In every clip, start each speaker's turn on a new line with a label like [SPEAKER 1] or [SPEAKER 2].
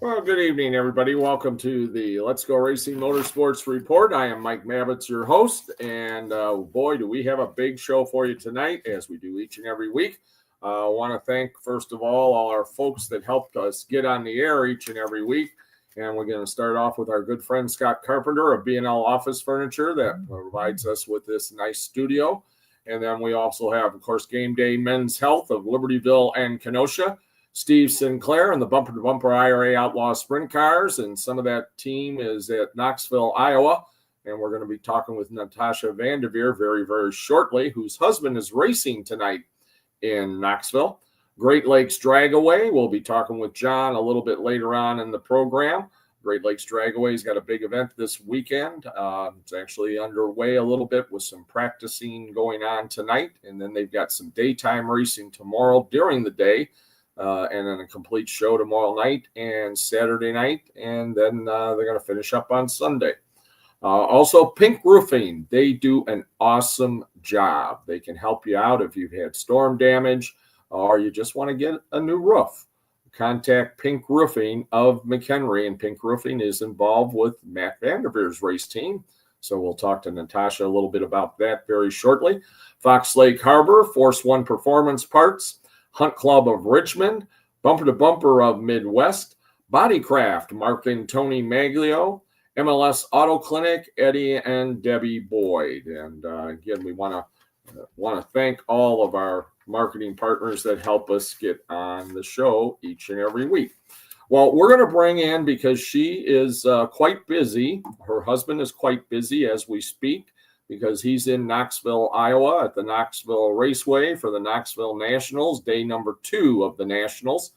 [SPEAKER 1] Well, good evening, everybody. Welcome to the Let's Go Racing Motorsports Report. I am Mike Babicz, your host, and boy, do we have a big show for you tonight, as we do each and every week. I want to thank, first of all our folks that helped us get on the air each and every week, and we're going to start off with our good friend Scott Carpenter of B&L Office Furniture that provides us with this nice studio, and then we also have, of course, Game Day Men's Health of Libertyville and Kenosha, Steve Sinclair and the Bumper to Bumper IRA Outlaw Sprint Cars, and some of that team is at Knoxville, Iowa. And we're going to be talking with Natasha Vanderveer very, very shortly, whose husband is racing tonight in Knoxville. Great Lakes Dragaway, we'll be talking with John a little bit later on in the program. Great Lakes Dragaway's got a big event this weekend. It's actually underway a little bit with some practicing going on tonight, and then they've got some daytime racing tomorrow during the day. And then a complete show tomorrow night and Saturday night, and then they're going to finish up on Sunday. Also, Pink Roofing, they do an awesome job. They can help you out if you've had storm damage or you just want to get a new roof. Contact Pink Roofing of McHenry, and Pink Roofing is involved with Matt Vanderveer's race team. So we'll talk to Natasha a little bit about that very shortly. Fox Lake Harbor, Force One Performance Parts, Hunt Club of Richmond, Bumper to Bumper of Midwest, Bodycraft, Mark and Tony Maglio, MLS Auto Clinic, Eddie and Debbie Boyd. And again, we want to thank all of our marketing partners that help us get on the show each and every week. Well, we're going to bring in, because she is quite busy. Her husband is quite busy as we speak, because he's in Knoxville, Iowa at the Knoxville Raceway for the Knoxville Nationals, day number 2 of the Nationals.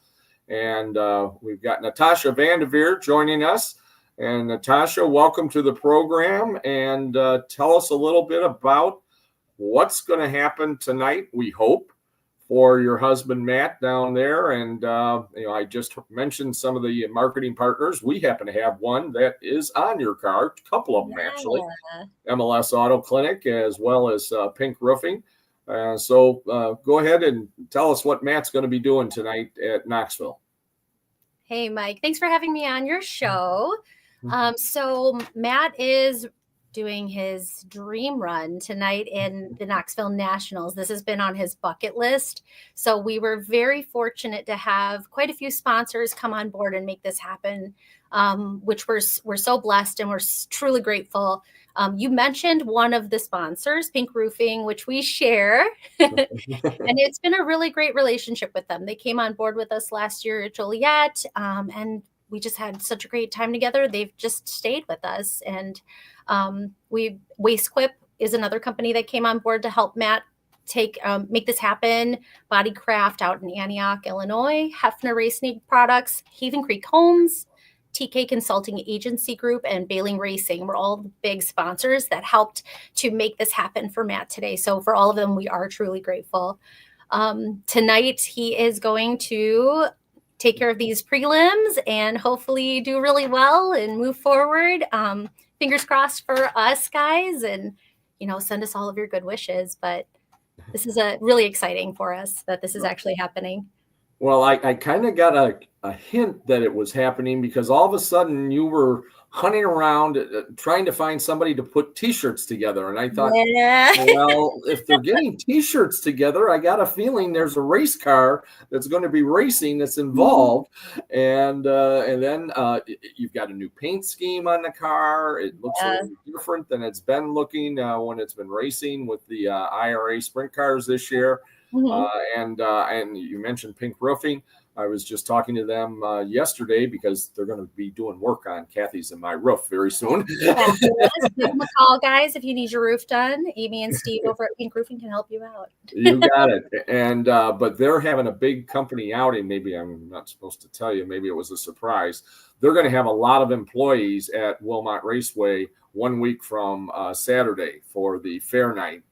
[SPEAKER 1] And we've got Natasha Vanderveer joining us. And Natasha, welcome to the program, and tell us a little bit about what's going to happen tonight, we hope, for your husband, Matt, down there. And, I just mentioned some of the marketing partners. We happen to have one that is on your car, a couple of them, actually. MLS Auto Clinic, as well as Pink Roofing. So go ahead and tell us what Matt's going to be doing tonight at Knoxville.
[SPEAKER 2] Hey, Mike. Thanks for having me on your show. So Matt is doing his dream run tonight in the Knoxville Nationals. This has been on his bucket list. So we were very fortunate to have quite a few sponsors come on board and make this happen, which we're so blessed, and we're truly grateful. You mentioned one of the sponsors, Pink Roofing, which we share, and it's been a really great relationship with them. They came on board with us last year at Joliet, and we just had such a great time together. They've just stayed with us. And Wastequip is another company that came on board to help Matt make this happen. Bodycraft out in Antioch, Illinois, Hefner Racing Products, Haven Creek Homes, TK Consulting Agency Group, and Bailing Racing were all the big sponsors that helped to make this happen for Matt today. So for all of them, we are truly grateful. Tonight, he is going to take care of these prelims and hopefully do really well and move forward. Fingers crossed for us guys, and, send us all of your good wishes. But this is really exciting for us that this is actually happening.
[SPEAKER 1] Well, I kind of got a hint that it was happening, because all of a sudden you were hunting around trying to find somebody to put T-shirts together. And I thought, well, if they're getting T-shirts together, I got a feeling there's a race car that's going to be racing that's involved. And then you've got a new paint scheme on the car. It looks a little different than it's been looking when it's been racing with the IRA sprint cars this year.
[SPEAKER 2] Mhm.
[SPEAKER 1] And you mentioned Pink Roofing. I was just talking to them yesterday because they're going to be doing work on Kathy's and my roof very soon.
[SPEAKER 2] Fabulous. Give them a call, guys, if you need your roof done. Amy and Steve over at Pink Roofing can help you out.
[SPEAKER 1] You got it. And but they're having a big company outing. Maybe I'm not supposed to tell you. Maybe it was a surprise. They're going to have a lot of employees at Wilmot Raceway 1 week from Saturday for the fair night,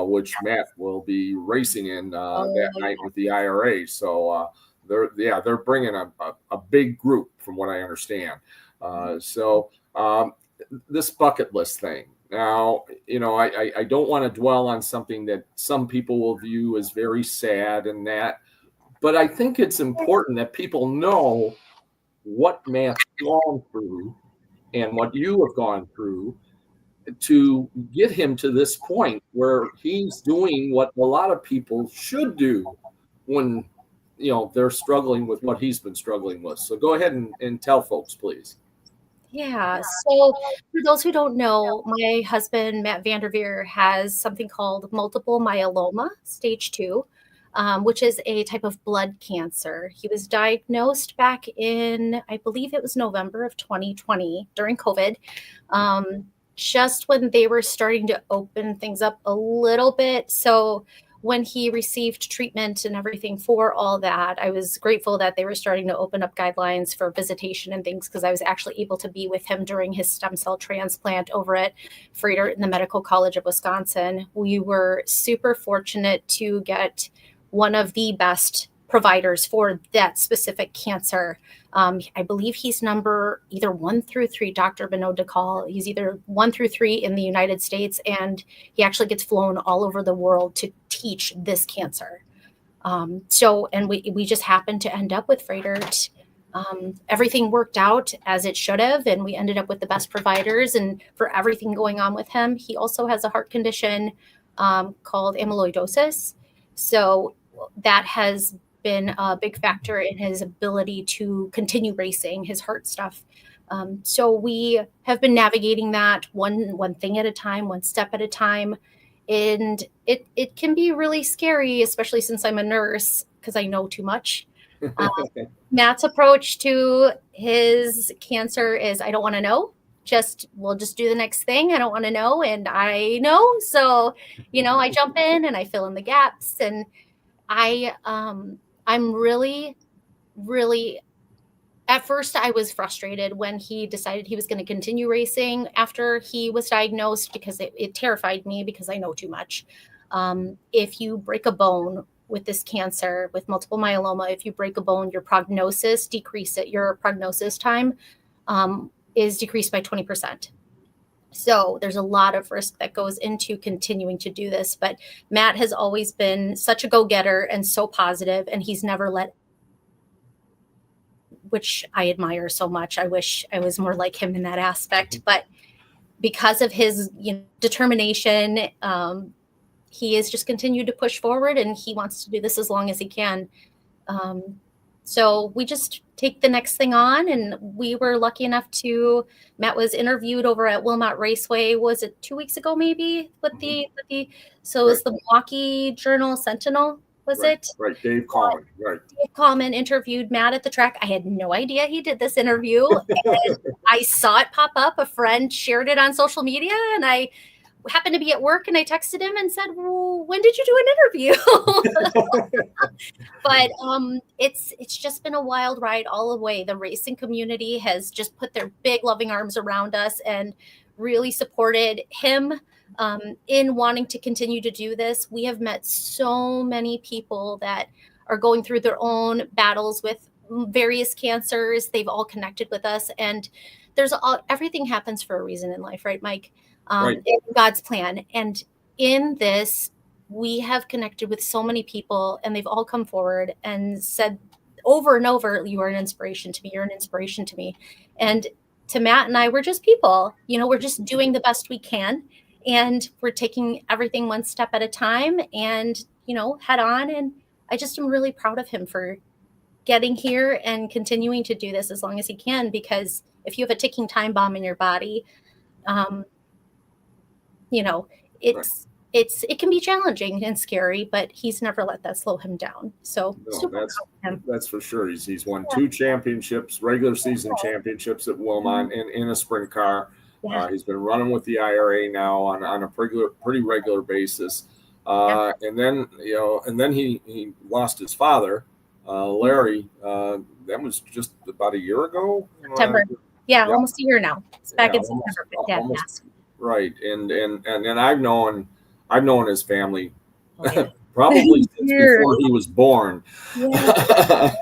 [SPEAKER 1] which Matt will be racing in that night with the IRA. So they're bringing a big group from what I understand. This bucket list thing. Now, I don't want to dwell on something that some people will view as very sad and that, but I think it's important that people know what Matt's gone through and what you have gone through to get him to this point where he's doing what a lot of people should do when, they're struggling with what he's been struggling with. So go ahead and tell folks, please.
[SPEAKER 2] Yeah. So for those who don't know, my husband, Matt Vanderveer, has something called multiple myeloma, stage 2, which is a type of blood cancer. He was diagnosed back in, I believe it was November of 2020 during COVID, just when they were starting to open things up a little bit. So when he received treatment and everything for all that, I was grateful that they were starting to open up guidelines for visitation and things, because I was actually able to be with him during his stem cell transplant over at Freighter in the Medical College of Wisconsin. We were super fortunate to get one of the best providers for that specific cancer. I believe he's number either 1 through 3, Dr. Binod Dakal. He's either 1 through 3 in the United States, and he actually gets flown all over the world to teach this cancer. And we just happened to end up with Freighter. Everything worked out as it should have, and we ended up with the best providers and for everything going on with him. He also has a heart condition called amyloidosis. So that has been a big factor in his ability to continue racing, his heart stuff. So we have been navigating that one thing at a time, one step at a time. And it can be really scary, especially since I'm a nurse, because I know too much. Matt's approach to his cancer is, I don't want to know. We'll just do the next thing. I don't want to know. And I know. So, I jump in and I fill in the gaps. And I'm really, really, at first I was frustrated when he decided he was going to continue racing after he was diagnosed, because it terrified me, because I know too much. If you break a bone with this cancer, with multiple myeloma, if you break a bone, your prognosis time is decreased by 20%. So there's a lot of risk that goes into continuing to do this. But Matt has always been such a go-getter and so positive, and he's never let, which I admire so much. I wish I was more like him in that aspect. But because of his determination, he has just continued to push forward, and he wants to do this as long as he can. So we just take the next thing on, and we were lucky enough Matt was interviewed over at Wilmot Raceway. Was it 2 weeks ago, maybe? So it was the Milwaukee Journal Sentinel, was it?
[SPEAKER 1] Right, Dave Coleman. Right.
[SPEAKER 2] Dave Coleman interviewed Matt at the track. I had no idea he did this interview. And I saw it pop up. A friend shared it on social media, and I happened to be at work, and I texted him and said, well, when did you do an interview? But it's just been a wild ride all the way. The racing community has just put their big loving arms around us and really supported him in wanting to continue to do this. We have met so many people that are going through their own battles with various cancers. They've all connected with us, and everything happens for a reason in life, right, Mike?
[SPEAKER 1] Right.
[SPEAKER 2] In God's plan. And in this, we have connected with so many people, and they've all come forward and said over and over, you are an inspiration to me. You're an inspiration to me. And to Matt and I, we're just people, we're just doing the best we can. And we're taking everything one step at a time and, head on. And I just am really proud of him for getting here and continuing to do this as long as he can, because if you have a ticking time bomb in your body, it can be challenging and scary, but he's never let that slow him down. So
[SPEAKER 1] no, that's for sure. He's won 2 championships, regular season championships at Wilmot in a sprint car.
[SPEAKER 2] Yeah.
[SPEAKER 1] He's been running with the IRA now on a pretty regular basis. And then he lost his father, Larry. That was just about a year ago.
[SPEAKER 2] September. Almost a year now. It's back in September.
[SPEAKER 1] Almost, right. And I've known his family probably since before he was born. But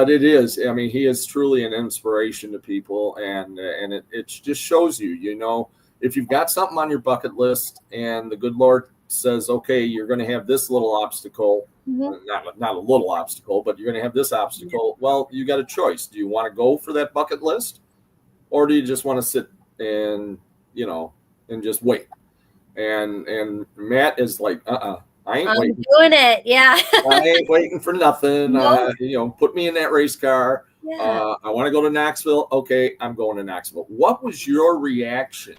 [SPEAKER 1] it is. I mean, he is truly an inspiration to people, and it just shows you, if you've got something on your bucket list, and the good Lord says, okay, you're going to have this little obstacle, not a little obstacle, but you're going to have this obstacle. Well, you got a choice. Do you want to go for that bucket list, or do you just want to sit and and just wait? And Matt is like, I ain't waiting.
[SPEAKER 2] Doing it. Yeah.
[SPEAKER 1] I ain't waiting for nothing.
[SPEAKER 2] Nope.
[SPEAKER 1] Put me in that race car. Yeah. I want to go to Knoxville. Okay, I'm going to Knoxville. What was your reaction?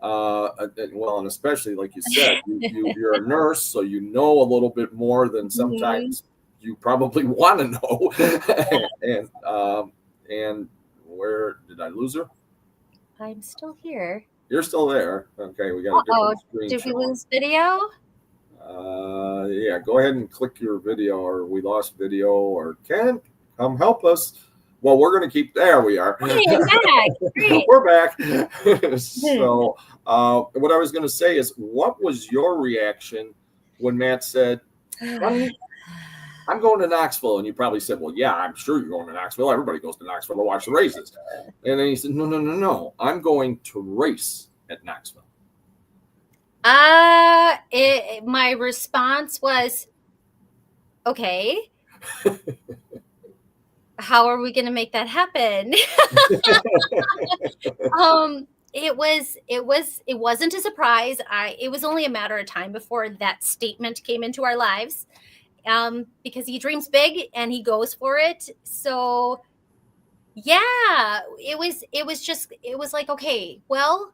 [SPEAKER 1] And especially like you said, you're a nurse, so you know a little bit more than sometimes you probably want to know. And where did I lose her?
[SPEAKER 2] I'm still here.
[SPEAKER 1] You're still there. Okay, we got a different screen.
[SPEAKER 2] Did we lose video?
[SPEAKER 1] Yeah, go ahead and click your video, or we lost video, or Ken, come help us. Well, we're going to keep, there we are.
[SPEAKER 2] Hey, I'm back. Great.
[SPEAKER 1] We're back. So what I was going to say is, what was your reaction when Matt said, I'm going to Knoxville? And you probably said, well, yeah, I'm sure you're going to Knoxville. Everybody goes to Knoxville to watch the races. And then he said, no. I'm going to race at Knoxville.
[SPEAKER 2] My response was, okay. How are we going to make that happen? It wasn't a surprise. It was only a matter of time before that statement came into our lives. Because he dreams big and he goes for it. So yeah, it was like, okay, well,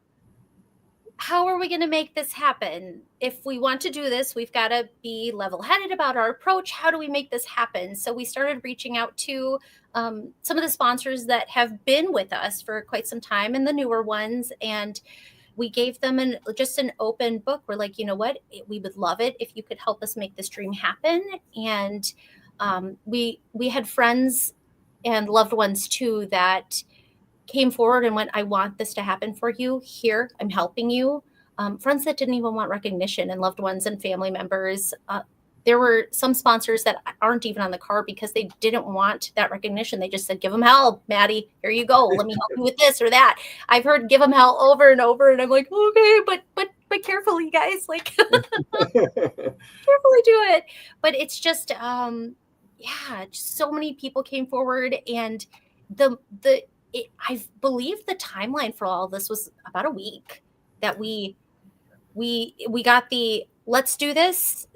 [SPEAKER 2] how are we going to make this happen? If we want to do this, we've got to be level-headed about our approach. How do we make this happen? So we started reaching out to some of the sponsors that have been with us for quite some time, and the newer ones, and we gave them just an open book. We're like, you know what? We would love it if you could help us make this dream happen. And we had friends and loved ones too that came forward and went, I want this to happen for you. Here, I'm helping you. Friends that didn't even want recognition, and loved ones and family members. There were some sponsors that aren't even on the card because they didn't want that recognition. They just said, give them hell, Maddie. Here you go. Let me help you with this or that. I've heard give them hell over and over. And I'm like, okay, but carefully, guys, like carefully do it. But it's just, just so many people came forward, and I believe the timeline for all of this was about a week that we got the, let's do this,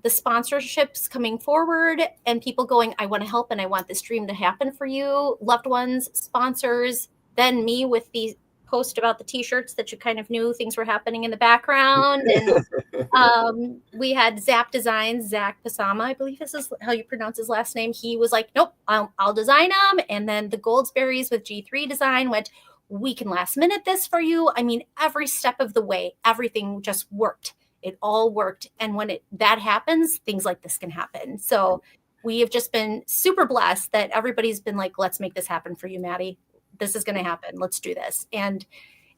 [SPEAKER 2] the sponsorships coming forward, and people going, I want to help and I want this dream to happen for you, loved ones, sponsors, then me with the post about the t-shirts that you kind of knew things were happening in the background. And we had Zap Designs, Zach Pasama, I believe this is how you pronounce his last name. He was like, nope, I'll design them. And then the Goldsberries with G3 Design went, we can last minute this for you. I mean, every step of the way, everything just worked. It all worked. And when that happens, things like this can happen. So we have just been super blessed that everybody's been like, let's make this happen for you, Maddie. This is going to happen. Let's do this. And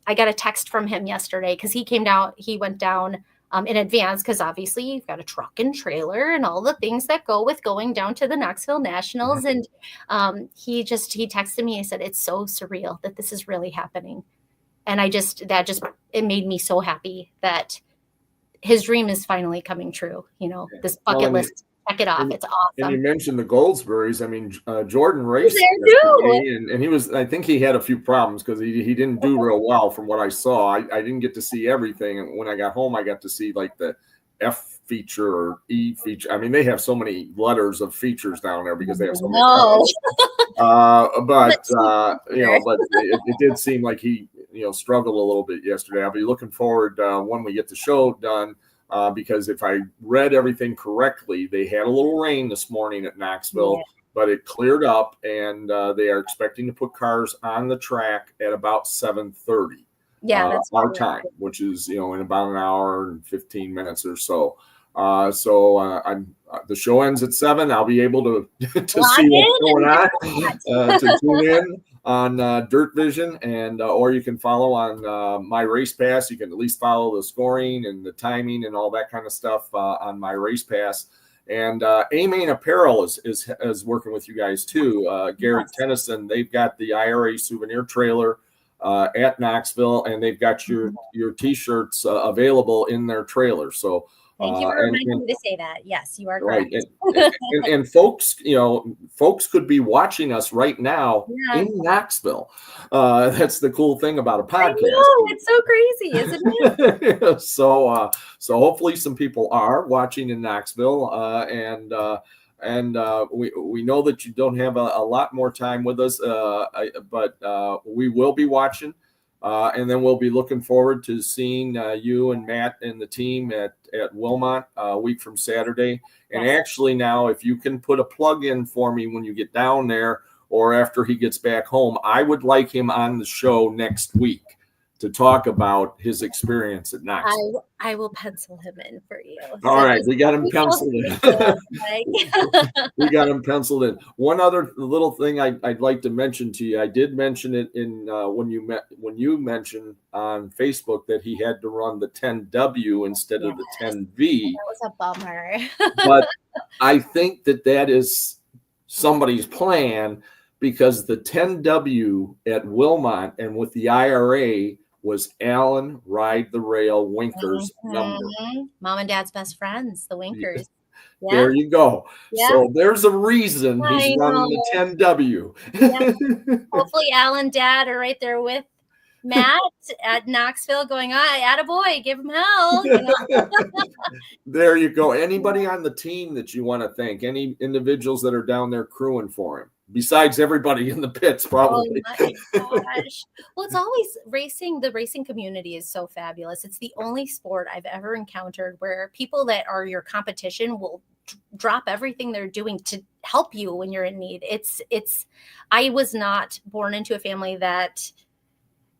[SPEAKER 2] I got a text from him yesterday because he went down in advance, because obviously you've got a truck and trailer and all the things that go with going down to the Knoxville Nationals. And he texted me and said, it's so surreal that this is really happening. And it made me so happy that his dream is finally coming true. This bucket list, check it off. It's awesome.
[SPEAKER 1] And you mentioned the Goldsberries. I mean, Jordan raced and he was, I think he had a few problems because he didn't do real well from what I saw. I didn't get to see everything. And when I got home, I got to see like the F feature or E feature. I mean, they have so many letters of features down there because they have so many. But it did seem like he struggled a little bit yesterday. I'll be looking forward when we get the show done because if I read everything correctly, they had a little rain this morning at Knoxville, but it cleared up, and they are expecting to put cars on the track at about 7:30.
[SPEAKER 2] That's
[SPEAKER 1] our time, which is in about an hour and 15 minutes or so. The show ends at 7. I'll be able to see what's going on, to tune in on Dirt Vision, and or you can follow on My Race Pass. You can at least follow the scoring and the timing and all that kind of stuff on My Race Pass. And A-Main Apparel is working with you guys too. Garrett Tennyson, they've got the IRA souvenir trailer at Knoxville, and they've got your T-shirts available in their trailer. So
[SPEAKER 2] thank you for reminding me to say that. Yes, you are correct.
[SPEAKER 1] Right. And folks, folks could be watching us right now in Knoxville. That's the cool thing about a podcast.
[SPEAKER 2] I know, it's so crazy, isn't it?
[SPEAKER 1] So hopefully some people are watching in Knoxville, and we know that you don't have a lot more time with us, but we will be watching. And then we'll be looking forward to seeing you and Matt and the team at Wilmot a week from Saturday. And actually now, if you can put a plug in for me when you get down there or after he gets back home, I would like him on the show next week to talk about his experience at Knoxville.
[SPEAKER 2] I will pencil him in for you.
[SPEAKER 1] All right, we got him penciled in. We got him penciled in. One other little thing I'd like to mention to you. I did mention it in when you mentioned on Facebook that he had to run the 10W instead of the 10V.
[SPEAKER 2] That was a bummer.
[SPEAKER 1] But I think that is somebody's plan, because the 10W at Wilmot and with the IRA was Alan Ride the Rail Winker's number.
[SPEAKER 2] Mom and Dad's best friends, the Winkers.
[SPEAKER 1] Yeah. There you go. Yeah. So there's a reason he's running the 10W.
[SPEAKER 2] Yeah. Hopefully Al and Dad are right there with Matt at Knoxville going, attaboy, give him hell.
[SPEAKER 1] There you go. Anybody on the team that you want to thank, any individuals that are down there crewing for him, besides everybody in the pits, probably.
[SPEAKER 2] Oh my gosh. Well, it's always racing. The racing community is so fabulous. It's the only sport I've ever encountered where people that are your competition will drop everything they're doing to help you when you're in need. I was not born into a family that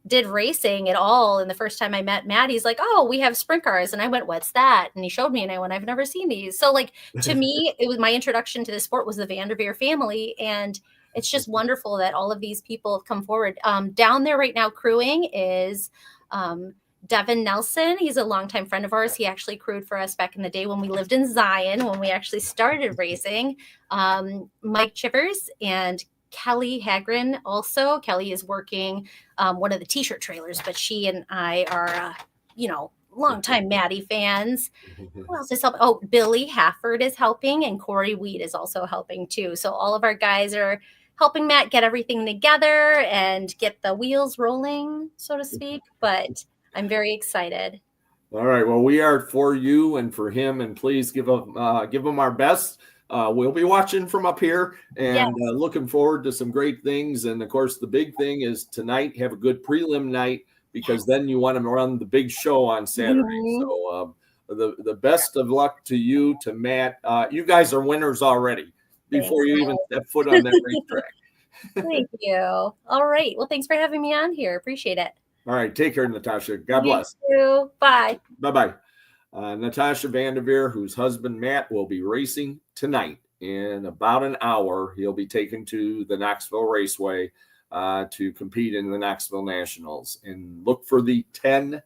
[SPEAKER 2] did racing at all. And the first time I met Matt, he's like, "Oh, we have sprint cars." And I went, "What's that?" And he showed me, and I went, "I've never seen these." So to me, it was my introduction to the sport was the Vanderveer family. And it's just wonderful that all of these people have come forward. Down there right now crewing is Devin Nelson. He's a longtime friend of ours. He actually crewed for us back in the day when we lived in Zion, when we actually started racing. Mike Chivers and Kelly Hagren also. Kelly is working one of the t-shirt trailers, but she and I are, longtime Maddie fans. Who else is helping? Oh, Billy Hafford is helping, and Corey Weed is also helping too. So all of our guys are helping Matt get everything together and get the wheels rolling, so to speak. But I'm very excited.
[SPEAKER 1] All right. Well, we are for you and for him, and please give him our best. We'll be watching from up here and looking forward to some great things. And of course, the big thing is tonight, have a good prelim night, because then you want to run the big show on Saturday. So the best of luck to you, to Matt. You guys are winners already before you even step foot on that racetrack.
[SPEAKER 2] Thank you. All right. Well, thanks for having me on here. Appreciate it.
[SPEAKER 1] All right. Take care, Natasha. God bless.
[SPEAKER 2] You too. Bye.
[SPEAKER 1] Bye-bye. Natasha Vanderveer, whose husband Matt will be racing tonight. In about an hour, he'll be taken to the Knoxville Raceway to compete in the Knoxville Nationals. And look for the 10W.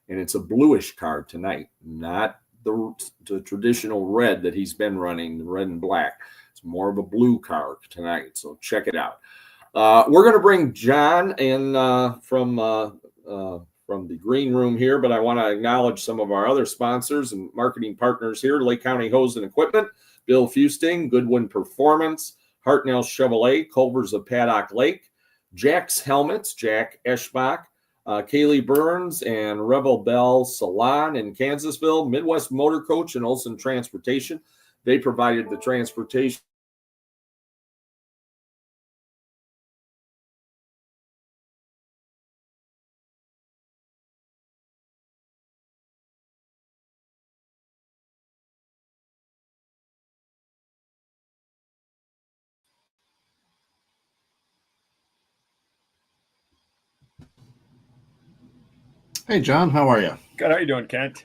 [SPEAKER 1] And it's a bluish car tonight, not the traditional red that he's been running, the red and black. It's more of a blue car tonight, so check it out. We're going to bring John in from the green room here, but I want to acknowledge some of our other sponsors and marketing partners here: Lake County Hose and Equipment, Bill Fusting, Goodwin Performance, Hartnell Chevrolet, Culvers of Paddock Lake, Jack's Helmets, Jack Eschbach, Kaylee Burns, and Rebel Bell Salon in Kansasville, Midwest Motor Coach, and Olson Transportation. They provided the transportation
[SPEAKER 3] Hey, John, how are you?
[SPEAKER 4] Good. How you doing, Kent?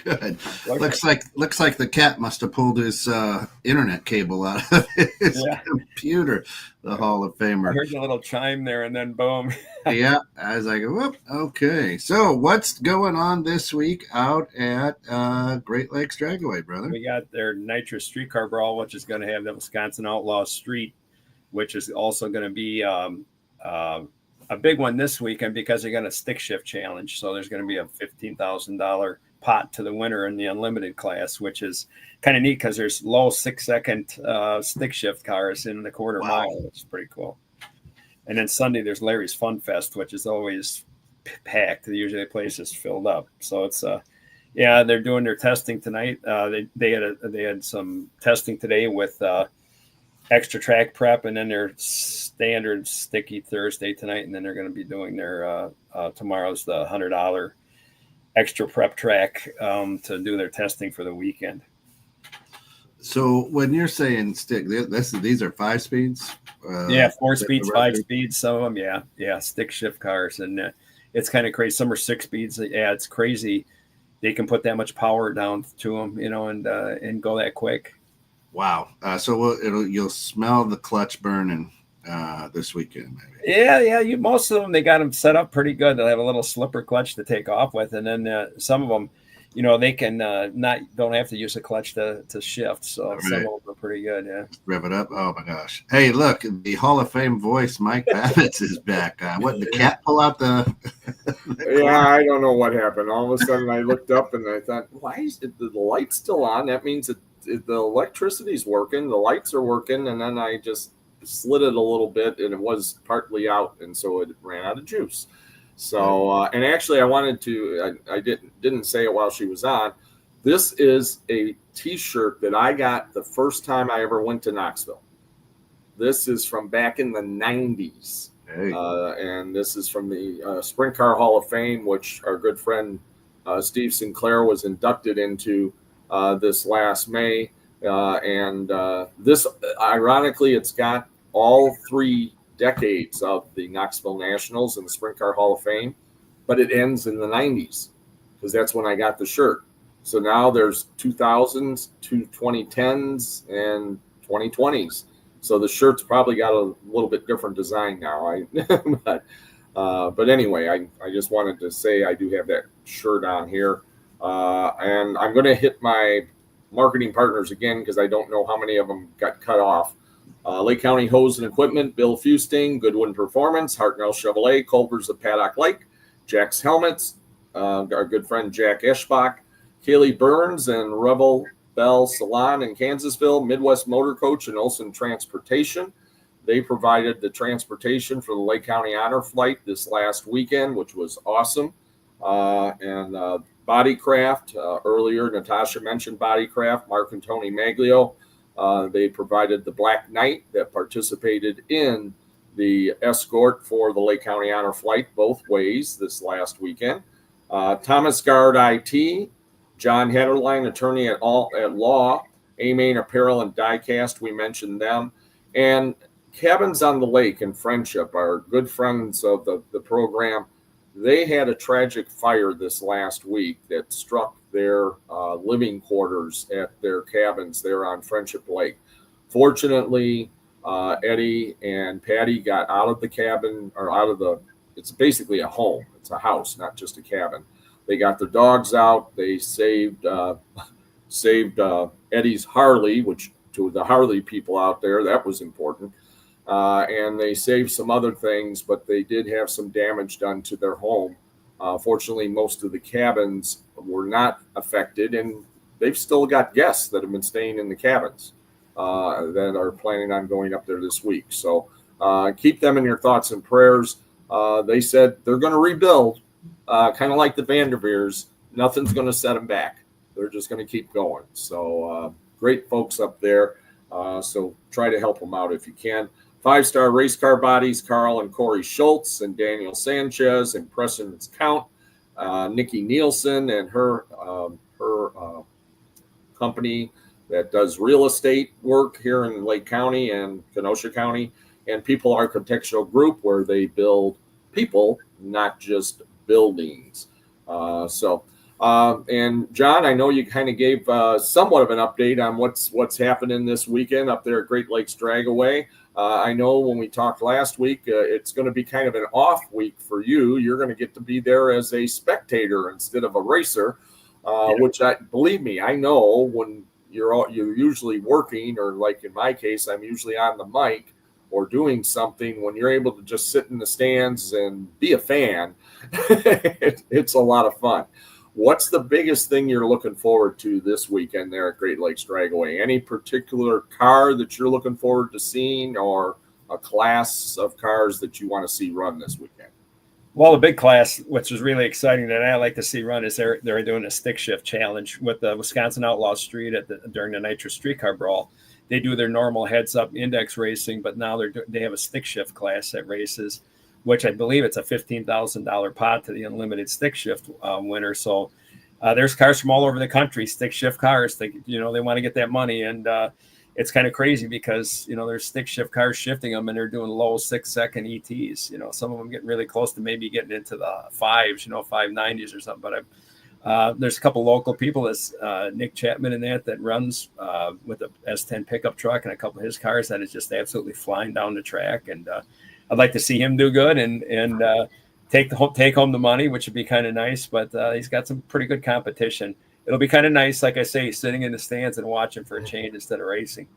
[SPEAKER 3] Good. Looks like the cat must have pulled his internet cable out of his computer. The Hall of Famer.
[SPEAKER 4] I heard the little chime there, and then boom.
[SPEAKER 3] Yeah, I was like, whoop. Okay. So, what's going on this week out at Great Lakes Dragaway, brother?
[SPEAKER 4] We got their Nitrous Streetcar Brawl, which is going to have the Wisconsin Outlaw Street, which is also going to be a big one this weekend because they're going to stick shift challenge. So there's going to be a $15,000 pot to the winner in the unlimited class, which is kind of neat because there's low 6-second stick shift cars in the quarter mile. It's pretty cool. And then Sunday there's Larry's Fun Fest, which is always packed. Usually the place is filled up. So it's they're doing their testing tonight. They had some testing today with extra track prep, and then their standard sticky Thursday tonight, and then they're going to be doing their tomorrow's the $100 extra prep track to do their testing for the weekend.
[SPEAKER 3] So when you're saying stick, these are 5 speeds?
[SPEAKER 4] 4 speeds, 5 speeds, some of them, stick shift cars, and it's kind of crazy. Some are 6 speeds. Yeah, it's crazy. They can put that much power down to them, and go that quick.
[SPEAKER 3] Wow. So you'll smell the clutch burning this weekend, maybe.
[SPEAKER 4] Yeah. Most of them, they got them set up pretty good. They'll have a little slipper clutch to take off with, and then some of them, they can don't have to use a clutch to shift. So some of them are pretty good. Yeah.
[SPEAKER 3] Rev it up. Oh my gosh. Hey, look, the Hall of Fame voice, Mike Babicz, is back. What, the cat pull out the?
[SPEAKER 1] Yeah, I don't know what happened. All of a sudden, I looked up and I thought, why is the light still on? That means the electricity's working, the lights are working, and then I just slid it a little bit, and it was partly out, and so it ran out of juice. So, and actually, I wanted to, I didn't say it while she was on. This is a T-shirt that I got the first time I ever went to Knoxville. This is from back in the 90s.
[SPEAKER 3] Hey.
[SPEAKER 1] And this is from the Sprint Car Hall of Fame, which our good friend Steve Sinclair was inducted into this last May. And this, ironically, it's got all 3 decades of the Knoxville Nationals and the Sprint Car Hall of Fame, but it ends in the 90s because that's when I got the shirt. So now there's 2000s, 2010s, and 2020s. So the shirt's probably got a little bit different design now. But anyway, I just wanted to say I do have that shirt on here. And I'm going to hit my marketing partners again because I don't know how many of them got cut off. Lake County Hose and Equipment, Bill Fusting, Goodwin Performance, Hartnell Chevrolet, Culver's of Paddock Lake, Jack's Helmets, our good friend Jack Eschbach, Kaylee Burns and Rebel Bell Salon in Kansasville, Midwest Motor Coach and Olson Transportation. They provided the transportation for the Lake County Honor Flight this last weekend, which was awesome. And Bodycraft, earlier Natasha mentioned Bodycraft, Mark and Tony Maglio. They provided the Black Knight that participated in the escort for the Lake County Honor Flight both ways this last weekend. Thomas Guard IT, John Hedderline, attorney at law, A-Main Apparel and Diecast, we mentioned them. And Cabins on the Lake and Friendship, our good friends of the program, they had a tragic fire this last week that struck their living quarters at their cabins there on Friendship Lake. Fortunately, Eddie and Patty got out of the cabin, or it's basically a home. It's a house, not just a cabin. They got their dogs out. They saved Eddie's Harley, which to the Harley people out there, that was important. And they saved some other things, but they did have some damage done to their home. Fortunately, most of the cabins were not affected, and they've still got guests that have been staying in the cabins that are planning on going up there this week. So keep them in your thoughts and prayers. They said they're going to rebuild, kind of like the Vanderveers. Nothing's going to set them back. They're just going to keep going. So great folks up there. So try to help them out if you can. 5-star race car bodies, Carl and Corey Schultz and Daniel Sanchez and Preston Count, Nikki Nielsen and her company that does real estate work here in Lake County and Kenosha County, and People Architectural Group, where they build people, not just buildings. And John, I know you kind of gave somewhat of an update on what's happening this weekend up there at Great Lakes Dragaway. I know when we talked last week, it's going to be kind of an off week for you. You're going to get to be there as a spectator instead of a racer, which believe me, I know when you're usually working, or like in my case, I'm usually on the mic or doing something. When you're able to just sit in the stands and be a fan, it's a lot of fun. What's the biggest thing you're looking forward to this weekend there at Great Lakes Dragaway? Any particular car that you're looking forward to seeing, or a class of cars that you want to see run this weekend?
[SPEAKER 4] Well, the big class, which is really exciting that I like to see run, is they're doing a stick shift challenge with the Wisconsin Outlaw Street during the Nitro Streetcar Brawl. They do their normal heads-up index racing, but now they have a stick shift class that races, which I believe it's a $15,000 pot to the unlimited stick shift winner. So there's cars from all over the country, stick shift cars. They want to get that money, and it's kind of crazy because there's stick shift cars shifting them, and they're doing low 6-second ETs. Some of them getting really close to maybe getting into the 590s or something. But there's a couple local people. That's Nick Chapman that runs with a S10 pickup truck, and a couple of his cars that is just absolutely flying down the track. And I'd like to see him do good and take home the money, which would be kind of nice. But he's got some pretty good competition. It'll be kind of nice, like I say, sitting in the stands and watching for a change instead of racing.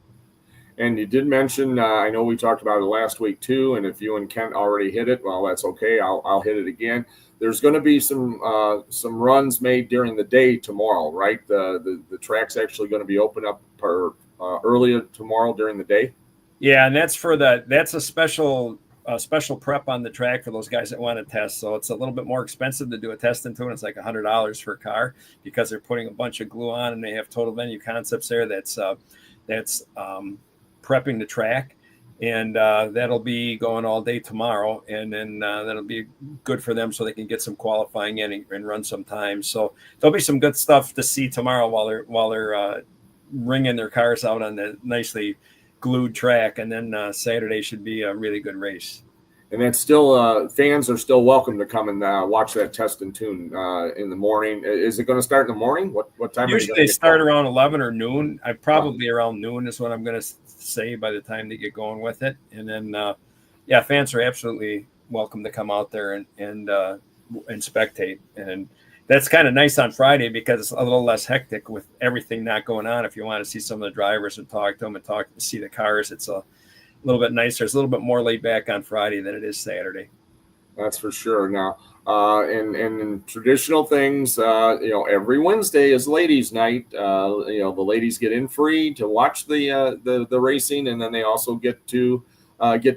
[SPEAKER 1] And you did mention, I know we talked about it last week too, and if you and Kent already hit it, well, that's okay. I'll hit it again. There's going to be some runs made during the day tomorrow, right? The track's actually going to be open up earlier tomorrow during the day. Yeah, and that's a special prep on the track for those guys that want to test. So it's a little bit more expensive to do a test into, and it's like $100 for a car because they're putting a bunch of glue on, and they have Total Venue Concepts there that's prepping the track, and that'll be going all day tomorrow, and then that'll be good for them so they can get some qualifying in and run some time. So there'll be some good stuff to see tomorrow while they're ringing their cars out on the nicely glued track, and then Saturday should be a really good race. And that's still fans are still welcome to come and watch that test and tune in the morning. Is it going to start in the morning? What time? Usually they start around 11 or noon. Probably around noon is what I'm going to say by the time they get going with it. And then fans are absolutely welcome to come out there and spectate. And that's kind of nice on Friday because it's a little less hectic with everything not going on. If you want to see some of the drivers and talk to them and see the cars, it's a little bit nicer. It's a little bit more laid back on Friday than it is Saturday. That's for sure. Now, and in traditional things, every Wednesday is ladies' night. The ladies get in free to watch the racing, and then they also get to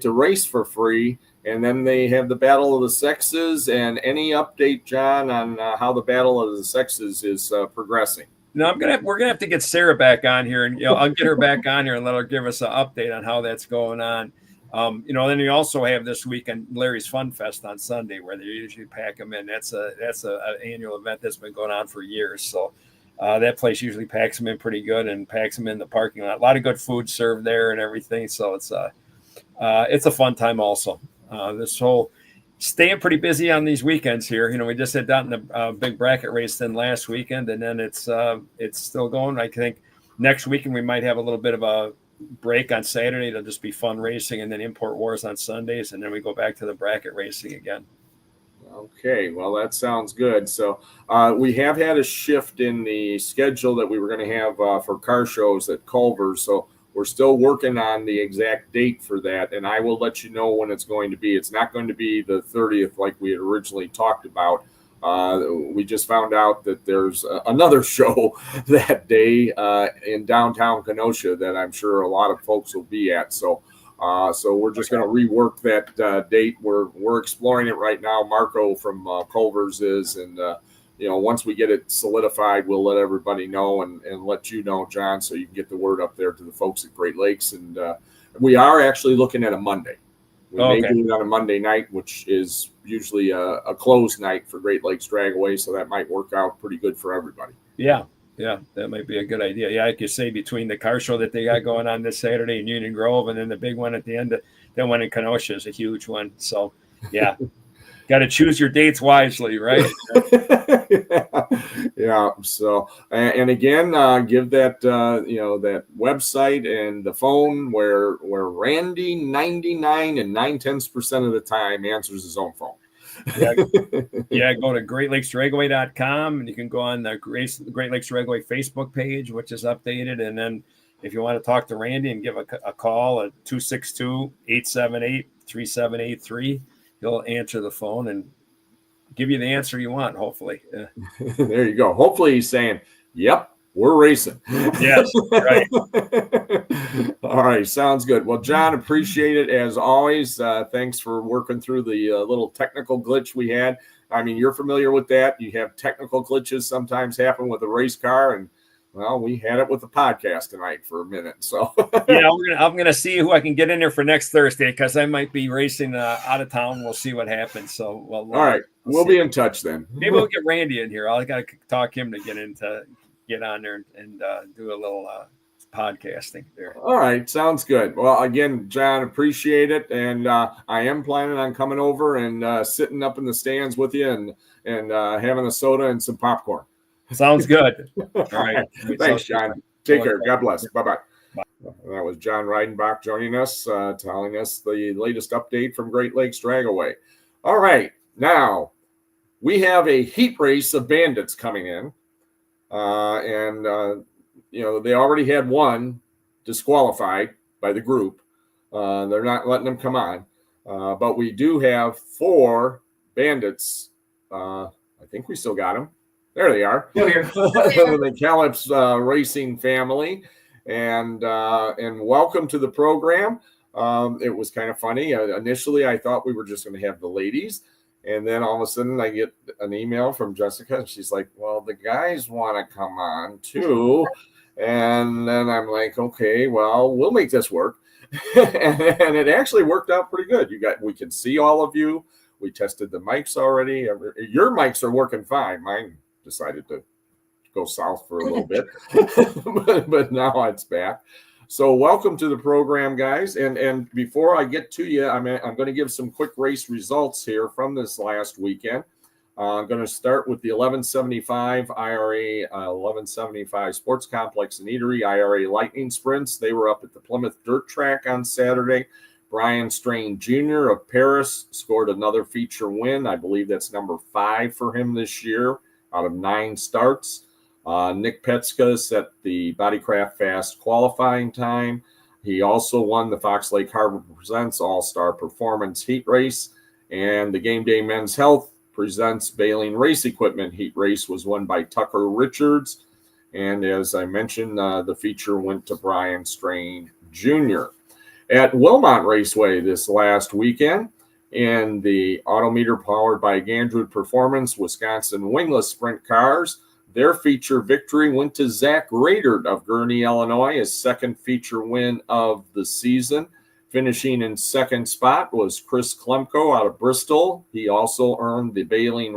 [SPEAKER 1] race for free. And then they have the Battle of the Sexes. And any update, John, on how the Battle of the Sexes is progressing? No, we're gonna have to get Sarah back on here, and I'll get her back on here and let her give us an update on how that's going on. Then you also have this weekend Larry's Fun Fest on Sunday, where they usually pack them in. That's an annual event that's been going on for years. So that place usually packs them in pretty good and packs them in the parking lot. A lot of good food served there and everything. So it's a fun time also. This whole staying pretty busy on these weekends here. We just had that in the big bracket race then last weekend, and then it's still going. I think next weekend we might have a little bit of a break on Saturday. It'll just be fun racing, and then Import Wars on Sundays, and then we go back to the bracket racing again. Okay, well, that sounds good. So we have had a shift in the schedule that we were going to have for car shows at Culver's. So we're still working on the exact date for that, and I will let you know when it's going to be. It's not going to be the 30th like we had originally talked about. We just found out that there's another show that day in downtown Kenosha that I'm sure a lot of folks will be at. So we're just going to rework that date. We're exploring it right now. Marco from Culver's is, and once we get it solidified, we'll let everybody know and let you know, John, so you can get the word up there to the folks at Great Lakes. And we are actually looking at a Monday. We may do it on a Monday night, which is usually a closed night for Great Lakes Dragaway, so that might work out pretty good for everybody. Yeah, that might be a good idea. Yeah, like you say, between the car show that they got going on this Saturday in Union Grove and then the big one at the end, that one in Kenosha is a huge one. So, yeah. Got to choose your dates wisely, right? Yeah. So, and again, give that that website and the phone where Randy 99 and 9/10% of the time answers his own phone.
[SPEAKER 4] Yeah, go to GreatLakesDragaway.com, and you can go on the Great Lakes Dragaway Facebook page, which is updated. And then if you want to talk to Randy and give a call at 262-878-3783, he'll answer the phone and give you the answer you want, hopefully.
[SPEAKER 1] There you go. Hopefully he's saying, yep, we're racing.
[SPEAKER 4] Yes, right.
[SPEAKER 1] All right, sounds good. Well, John, appreciate it as always. Thanks for working through the little technical glitch we had. I mean, you're familiar with that. You have technical glitches sometimes happen with a race car, and well, we had it with the podcast tonight for a minute. So
[SPEAKER 4] yeah, I'm gonna see who I can get in there for next Thursday, because I might be racing out of town. We'll see what happens. So
[SPEAKER 1] all right, we'll be in touch then.
[SPEAKER 4] Maybe we'll get Randy in here. I got to talk him to get on there and do a little podcasting there.
[SPEAKER 1] All right, sounds good. Well, again, John, appreciate it, and I am planning on coming over and sitting up in the stands with you and having a soda and some popcorn.
[SPEAKER 4] Sounds good. All right.
[SPEAKER 1] Thanks, John. Take care. God bless. Bye-bye. That was John Reidenbach joining us, telling us the latest update from Great Lakes Dragaway. All right, now we have a heat race of bandits coming in, and they already had one disqualified by the group. They're not letting them come on, but we do have 4 bandits. I think we still got them. There they are. The Calip's Racing family, and welcome to the program. It was kind of funny. Initially, I thought we were just going to have the ladies, and then all of a sudden, I get an email from Jessica, and she's like, "Well, the guys want to come on too." And then I'm like, "Okay, well, we'll make this work." And it actually worked out pretty good. We can see all of you. We tested the mics already. Your mics are working fine. Mine decided to go south for a little bit, but now it's back. So welcome to the program, guys. And before I get to you, I'm going to give some quick race results here from this last weekend. I'm going to start with the 1175 IRA 1175 Sports Complex and Eatery IRA Lightning Sprints. They were up at the Plymouth Dirt Track on Saturday. Brian Strain Jr. of Paris scored another feature win. I believe that's number 5 for him this year out of 9 starts. Nick Petska set the Bodycraft Fast qualifying time. He also won the Fox Lake Harbor Presents All-Star Performance Heat Race, and the Game Day Men's Health Presents Baleen Race Equipment Heat Race was won by Tucker Richards. And as I mentioned, the feature went to Brian Strain Jr. At Wilmot Raceway this last weekend, in the Autometer powered by Gandrud Performance Wisconsin Wingless Sprint Cars, their feature victory went to Zach Radert of Gurnee, Illinois, his second feature win of the season. Finishing in second spot was Chris Klemko out of Bristol. He also earned the Baleen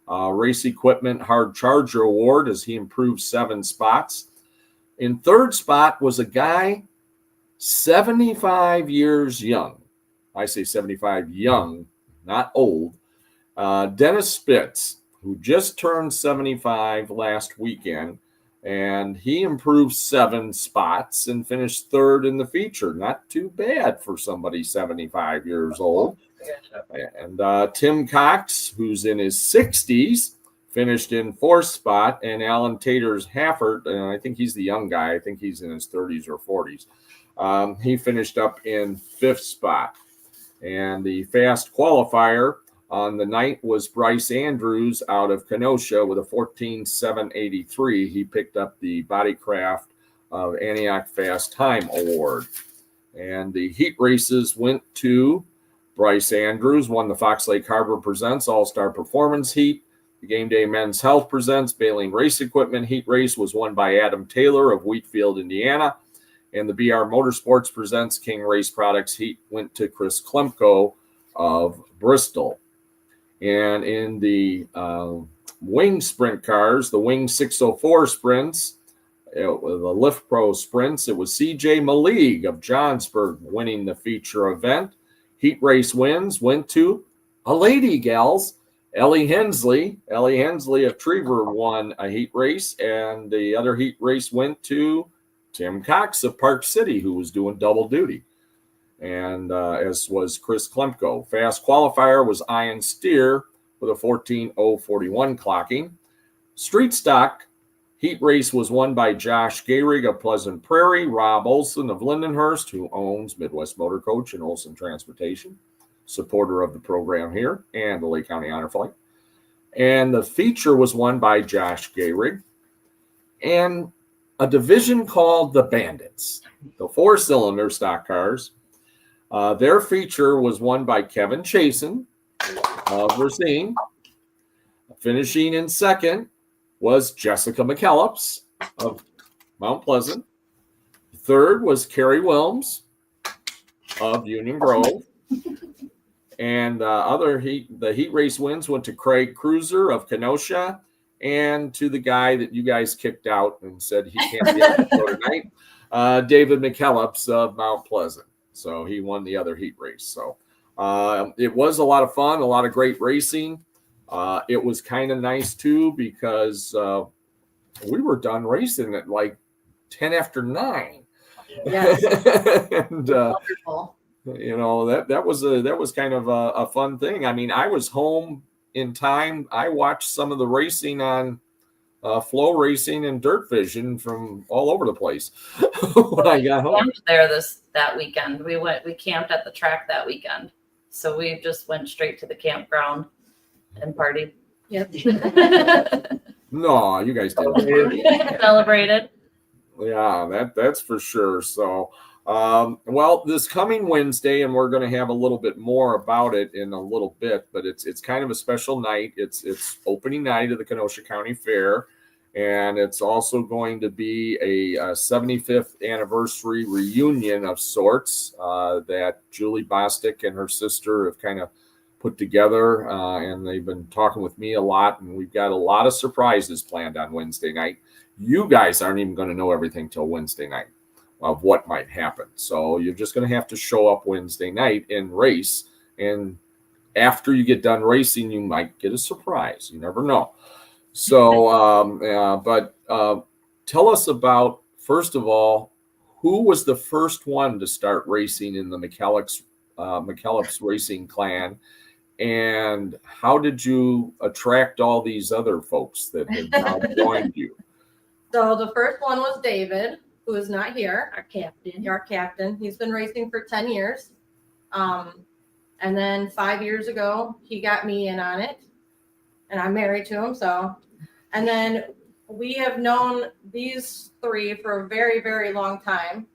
[SPEAKER 1] Race Equipment Hard Charger Award as he improved 7 spots. In third spot was a guy 75 years young. I say 75 young, not old. Dennis Spitz, who just turned 75 last weekend, and he improved 7 spots and finished third in the feature. Not too bad for somebody 75 years old. And Tim Cox, who's in his 60s, finished in 4th spot, and Alan Tater's Hafford, and I think he's the young guy. I think he's in his 30s or 40s. He finished up in 5th spot. And the fast qualifier on the night was Bryce Andrews out of Kenosha with a 14.783. He picked up the Bodycraft of Antioch Fast Time Award. And the heat races went to Bryce Andrews, won the Fox Lake Harbor Presents All-Star Performance Heat. The Game Day Men's Health Presents Baleen Race Equipment Heat Race was won by Adam Taylor of Wheatfield, Indiana. And the BR Motorsports Presents King Race Products Heat went to Chris Klemko of Bristol. And in the Wing Sprint cars, the Wing 604 Sprints, the Lift Pro Sprints, it was CJ Malig of Johnsburg winning the feature event. Heat race wins went to a lady, gals, Ellie Hensley of Trevor won a heat race, and the other heat race went to Tim Cox of Park City, who was doing double duty, and as was Chris Klemko. Fast qualifier was Ian Steer with a 14:041 clocking. Street stock heat race was won by Josh Gehrig of Pleasant Prairie, Rob Olson of Lindenhurst, who owns Midwest Motor Coach and Olson Transportation, supporter of the program here and the Lake County Honor Flight. And the feature was won by Josh Gehrig. And a division called the Bandits, the 4-cylinder stock cars. Their feature was won by Kevin Chasen of Racine. Finishing in second was Jessica McKellips of Mount Pleasant. Third was Carrie Wilms of Union Grove. And the heat race wins went to Craig Cruiser of Kenosha, and to the guy that you guys kicked out and said he can't be on the show tonight, David McKellips of Mount Pleasant. So he won the other heat race. So it was a lot of fun, a lot of great racing. It was kind of nice too, because we were done racing at like 10 after 9.
[SPEAKER 2] Yes.
[SPEAKER 1] And
[SPEAKER 2] Wonderful.
[SPEAKER 1] that was kind of a fun thing. I mean, I was home in time. I watched some of the racing on Flow Racing and Dirt Vision from all over the place when I got home.
[SPEAKER 5] Camped there that weekend. We camped at the track that weekend, so we just went straight to the campground and partied.
[SPEAKER 2] Yep.
[SPEAKER 1] No, you guys didn't.
[SPEAKER 5] Celebrated.
[SPEAKER 1] Yeah, that's for sure. So, well, this coming Wednesday, and we're going to have a little bit more about it in a little bit, but it's kind of a special night. It's opening night of the Kenosha County Fair, and it's also going to be a 75th anniversary reunion of sorts that Julie Bostic and her sister have kind of put together, and they've been talking with me a lot, and we've got a lot of surprises planned on Wednesday night. You guys aren't even going to know everything till Wednesday night of what might happen. So you're just going to have to show up Wednesday night and race. And after you get done racing, you might get a surprise. You never know. So, but tell us about, first of all, who was the first one to start racing in the McKellips Racing Clan? And how did you attract all these other folks that have now joined you?
[SPEAKER 6] So the first one was David, who is not here.
[SPEAKER 5] Our captain.
[SPEAKER 6] Our captain. He's been racing for 10 years. And then 5 years ago, he got me in on it. And I'm married to him. So, and then we have known these three for a very, very long time.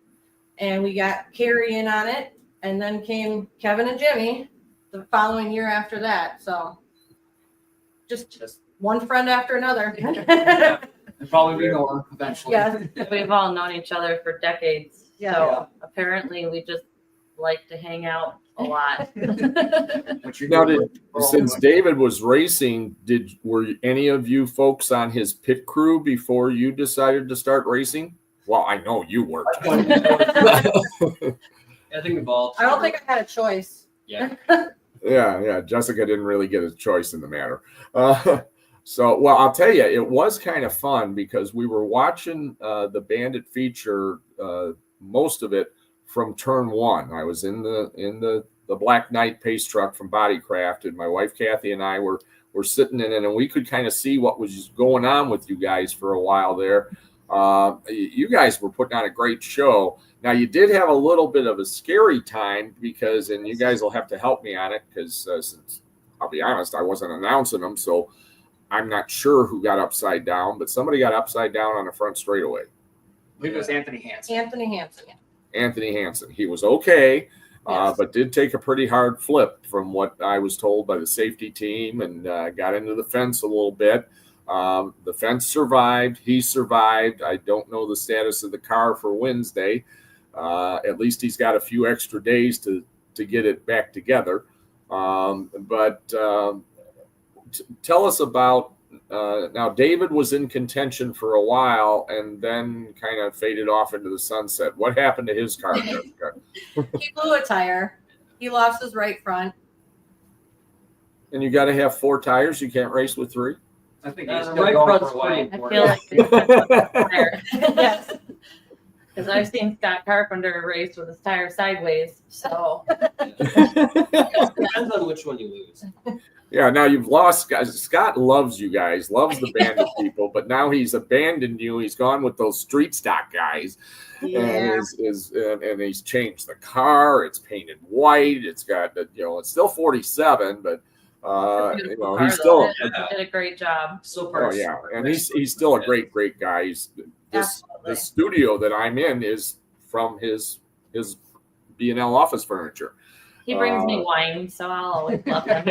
[SPEAKER 6] And we got Carrie in on it. And then came Kevin and Jimmy the following year after that. So just one friend after another.
[SPEAKER 7] And probably be more eventually.
[SPEAKER 6] Yes.
[SPEAKER 5] We've all known each other for decades.
[SPEAKER 6] Yeah.
[SPEAKER 5] So apparently we just like to hang out a lot.
[SPEAKER 7] But you
[SPEAKER 1] Now,
[SPEAKER 7] know,
[SPEAKER 1] since David was racing, were any of you folks on his pit crew before you decided to start racing? Well, I know you were.
[SPEAKER 7] I think we've all.
[SPEAKER 6] I don't think I had a choice.
[SPEAKER 7] Yeah.
[SPEAKER 1] Yeah. Jessica didn't really get a choice in the matter. So, well, I'll tell you, it was kind of fun because we were watching the Bandit feature, most of it from turn one. I was in the Black Knight pace truck from Bodycraft, and my wife Kathy and I were sitting in it, and we could kind of see what was going on with you guys for a while there. You guys were putting on a great show. Now, you did have a little bit of a scary time because, and you guys will have to help me on it because, since I'll be honest, I wasn't announcing them, so I'm not sure who got upside down, but somebody got upside down on the front straightaway.
[SPEAKER 7] I believe it was Anthony Hansen.
[SPEAKER 6] Anthony Hansen.
[SPEAKER 1] He was okay,
[SPEAKER 6] Yes.
[SPEAKER 1] but did take a pretty hard flip from what I was told by the safety team, and got into the fence a little bit. The fence survived. He survived. I don't know the status of the car for Wednesday. At least he's got a few extra days to get it back together. Tell us about, now David was in contention for a while and then kind of faded off into the sunset. What happened to his car, Jessica?
[SPEAKER 6] He blew a tire. He lost his right front.
[SPEAKER 1] And you got to have 4 tires. You can't race with 3.
[SPEAKER 7] I think
[SPEAKER 5] The
[SPEAKER 7] he's still right going front's for a while.
[SPEAKER 5] I
[SPEAKER 7] before-
[SPEAKER 5] feel like yes, because I've seen Scott Carpenter race with his tire sideways. So
[SPEAKER 8] Depends on which one you lose.
[SPEAKER 1] Yeah, now you've lost guys. Scott loves you guys, loves the bandit people, but now he's abandoned you. He's gone with those street stock guys, and he's changed the car. It's painted white. It's got it's still 47, but he's still
[SPEAKER 5] did a great job.
[SPEAKER 8] So
[SPEAKER 1] and he's still a great guy. This studio that I'm in is from his B&L office furniture.
[SPEAKER 5] He brings me wine, so I'll always love him.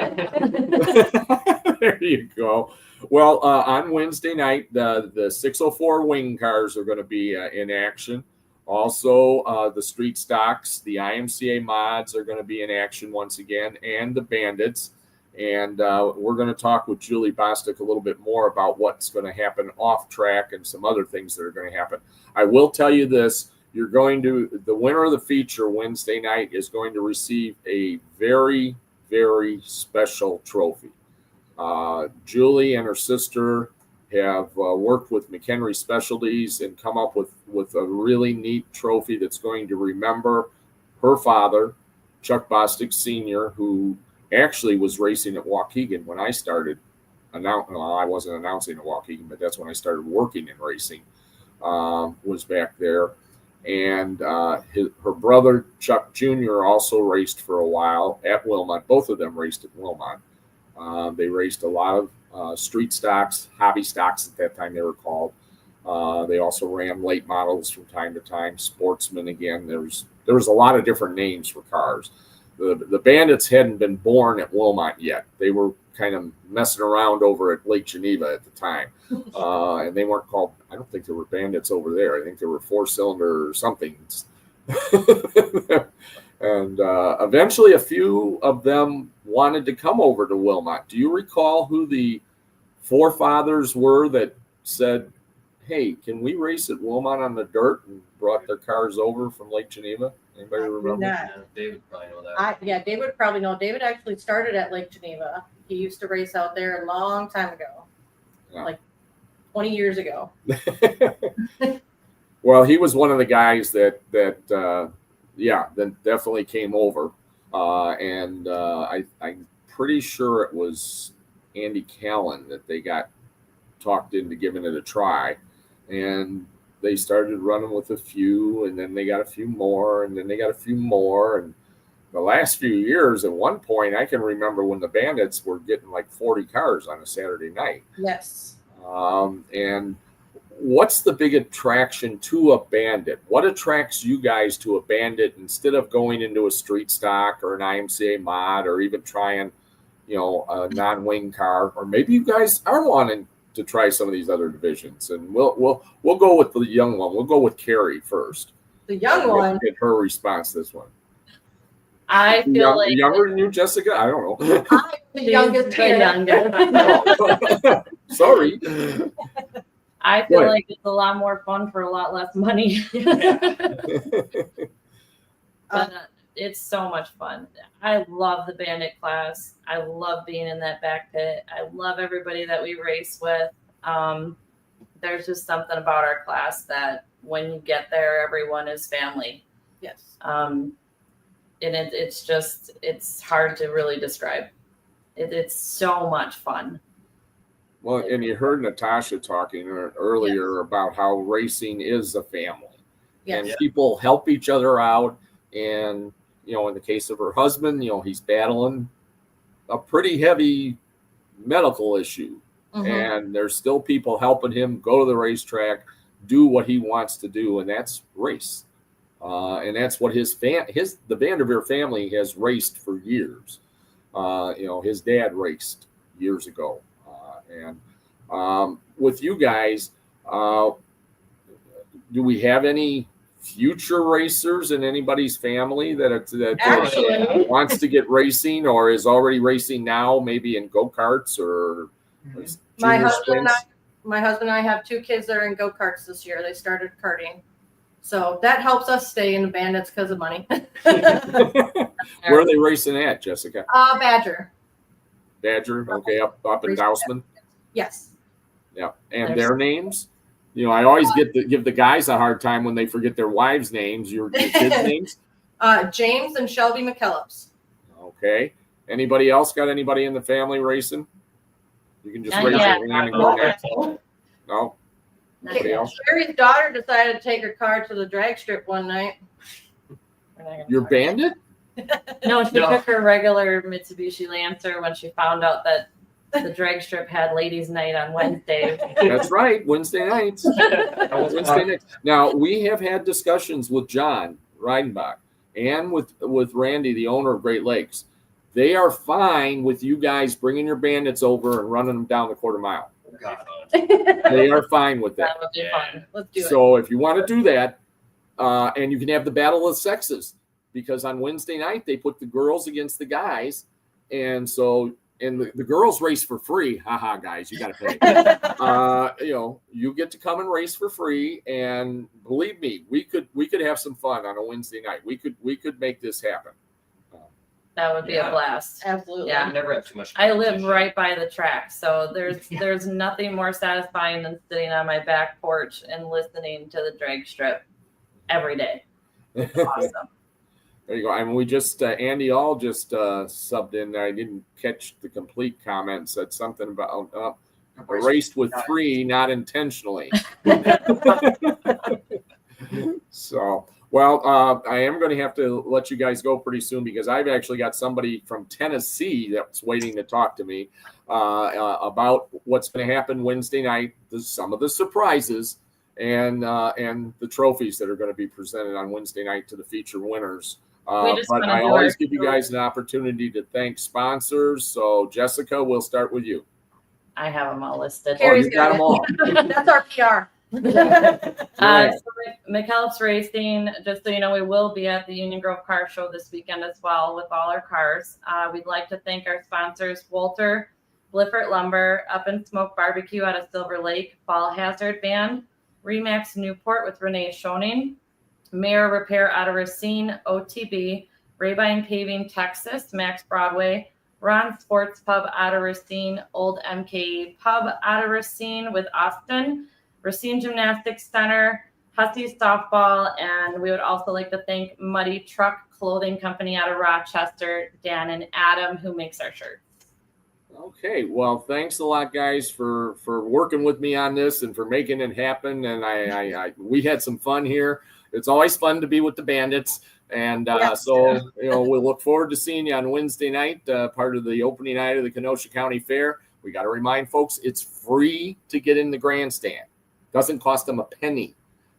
[SPEAKER 1] There you go. Well, on Wednesday night, the 604 wing cars are going to be in action. Also, the street stocks, the IMCA mods are going to be in action once again, and the bandits. And we're going to talk with Julie Bostic a little bit more about what's going to happen off track and some other things that are going to happen. I will tell you this. The winner of the feature Wednesday night is going to receive a very, very special trophy. Julie and her sister have worked with McHenry Specialties and come up with a really neat trophy that's going to remember her father, Chuck Bostic Sr., who actually was racing at Waukegan when I started. I wasn't announcing at Waukegan, but that's when I started working in racing, was back there. And her brother, Chuck Jr., also raced for a while at Wilmot. Both of them raced at Wilmot. They raced a lot of street stocks, hobby stocks at that time they were called. They also ran late models from time to time, sportsmen again. There was a lot of different names for cars. The Bandits hadn't been born at Wilmot yet. They were kind of messing around over at Lake Geneva at the time. And they weren't called, I don't think there were Bandits over there. I think there were 4-cylinder or something. And eventually a few of them wanted to come over to Wilmot. Do you recall who the forefathers were that said, hey, can we race at Wilmot on the dirt, and brought their cars over from Lake Geneva? Anybody remember?
[SPEAKER 8] Yeah, David probably know that.
[SPEAKER 6] David would probably know. David actually started at Lake Geneva. He used to race out there a long time ago, like 20 years ago.
[SPEAKER 1] Well, he was one of the guys that definitely came over. And I'm pretty sure it was Andy Callan that they got talked into giving it a try. And they started running with a few, and then they got a few more, and then they got a few more. And the last few years, at one point, I can remember when the Bandits were getting like 40 cars on a Saturday night.
[SPEAKER 6] Yes.
[SPEAKER 1] And what's the big attraction to a Bandit? What attracts you guys to a Bandit instead of going into a street stock or an IMCA mod or even trying, a non-wing car? Or maybe you guys are wanting to try some of these other divisions, and we'll go with the young one. We'll go with Carrie first.
[SPEAKER 6] The young one.
[SPEAKER 1] Get her response this one.
[SPEAKER 5] I feel like
[SPEAKER 1] younger than you, Jessica. I don't know.
[SPEAKER 6] I'm the youngest here.
[SPEAKER 1] Sorry.
[SPEAKER 5] I feel like it's a lot more fun for a lot less money. But it's so much fun. I love the Bandit class. I love being in that back pit. I love everybody that we race with. There's just something about our class that when you get there, everyone is family.
[SPEAKER 6] Yes.
[SPEAKER 5] And it's hard to really describe. It's so much fun.
[SPEAKER 1] Well, and you heard Natasha talking earlier about how racing is a family.
[SPEAKER 6] Yes.
[SPEAKER 1] And people help each other out. And, in the case of her husband, he's battling a pretty heavy medical issue. Mm-hmm. And there's still people helping him go to the racetrack, do what he wants to do, and that's race. And that's what the Vanderveer family has raced for years. His dad raced years ago. And with you guys, do we have any future racers in anybody's family that wants to get racing or is already racing now, maybe in go-karts or
[SPEAKER 6] my husband and I have 2 kids that are in go-karts this year. They started karting. So that helps us stay in the Bandits because of money.
[SPEAKER 1] Where are they racing at, Jessica?
[SPEAKER 6] Badger.
[SPEAKER 1] Badger. Okay, up in Dousman.
[SPEAKER 6] Yes.
[SPEAKER 1] Yeah, and
[SPEAKER 5] There's-
[SPEAKER 1] their names. You know, I always give the guys a hard time when they forget their wives' names. Your kids' names.
[SPEAKER 6] James and Shelby McKellips.
[SPEAKER 1] Okay. Anybody else got anybody in the family racing? You can just raise
[SPEAKER 5] Yeah.
[SPEAKER 1] your hand and go next. No. Nobody else?
[SPEAKER 6] Sherry's daughter decided to take her car to the drag strip one night.
[SPEAKER 5] We're not gonna
[SPEAKER 1] Your
[SPEAKER 5] talk.
[SPEAKER 1] bandit?
[SPEAKER 5] No, she
[SPEAKER 7] No.
[SPEAKER 5] took her regular Mitsubishi Lancer when she found out that the drag strip had ladies' night on Wednesday.
[SPEAKER 1] That's right. Wednesday nights. Wednesday nights. Now we have had discussions with John Reidenbach and with Randy, the owner of Great Lakes. They are fine with you guys bringing your bandits over and running them down the quarter mile. They are fine with that.
[SPEAKER 5] That would be fun.
[SPEAKER 6] Let's do it.
[SPEAKER 1] So if you want to do that, and you can have the battle of sexes, because on Wednesday night they put the girls against the guys, and so the girls race for free. Haha, guys, you got to pay. You know, you get to come and race for free, and believe me, we could have some fun on a Wednesday night. We could make this happen.
[SPEAKER 5] That would be a blast.
[SPEAKER 6] Absolutely.
[SPEAKER 5] Yeah.
[SPEAKER 8] I never have too much.
[SPEAKER 5] I live
[SPEAKER 8] competition.
[SPEAKER 5] right by the track, so there's nothing more satisfying than sitting on my back porch and listening to the drag strip every day. It's awesome.
[SPEAKER 1] There you go. I mean, we just Andy All just subbed in there. I didn't catch the complete comment. Said something about raced with free, not intentionally. So, well, I am going to have to let you guys go pretty soon because I've actually got somebody from Tennessee that's waiting to talk to me about what's going to happen Wednesday night, some of the surprises, and the trophies that are going to be presented on Wednesday night to the feature winners. But I always give you guys an opportunity to thank sponsors. So, Jessica, we'll start with you.
[SPEAKER 5] I have them all listed.
[SPEAKER 6] Carrie's
[SPEAKER 1] You got them all.
[SPEAKER 6] That's our PR.
[SPEAKER 1] Right.
[SPEAKER 5] So McKellips Racing, just so you know, we will be at the Union Grove Car Show this weekend as well with all our cars. We'd like to thank our sponsors, Walter, Bliffert Lumber, Up and Smoke Barbecue out of Silver Lake, Fall Hazard Band, Remax Newport with Renee Schoening, Mayor Repair out of Racine, OTB, Rabine Paving Texas, Max Broadway, Ron Sports Pub out of Racine, Old MKE Pub out of Racine with Austin, Racine Gymnastics Center, Hussey Softball, and we would also like to thank Muddy Truck Clothing Company out of Rochester, Dan and Adam, who makes our shirts.
[SPEAKER 1] Okay, well, thanks a lot, guys, for working with me on this and for making it happen. And we had some fun here. It's always fun to be with the bandits. And so, you know, we'll look forward to seeing you on Wednesday night, part of the opening night of the Kenosha County Fair. We got to remind folks, it's free to get in the grandstand. Doesn't cost them a penny.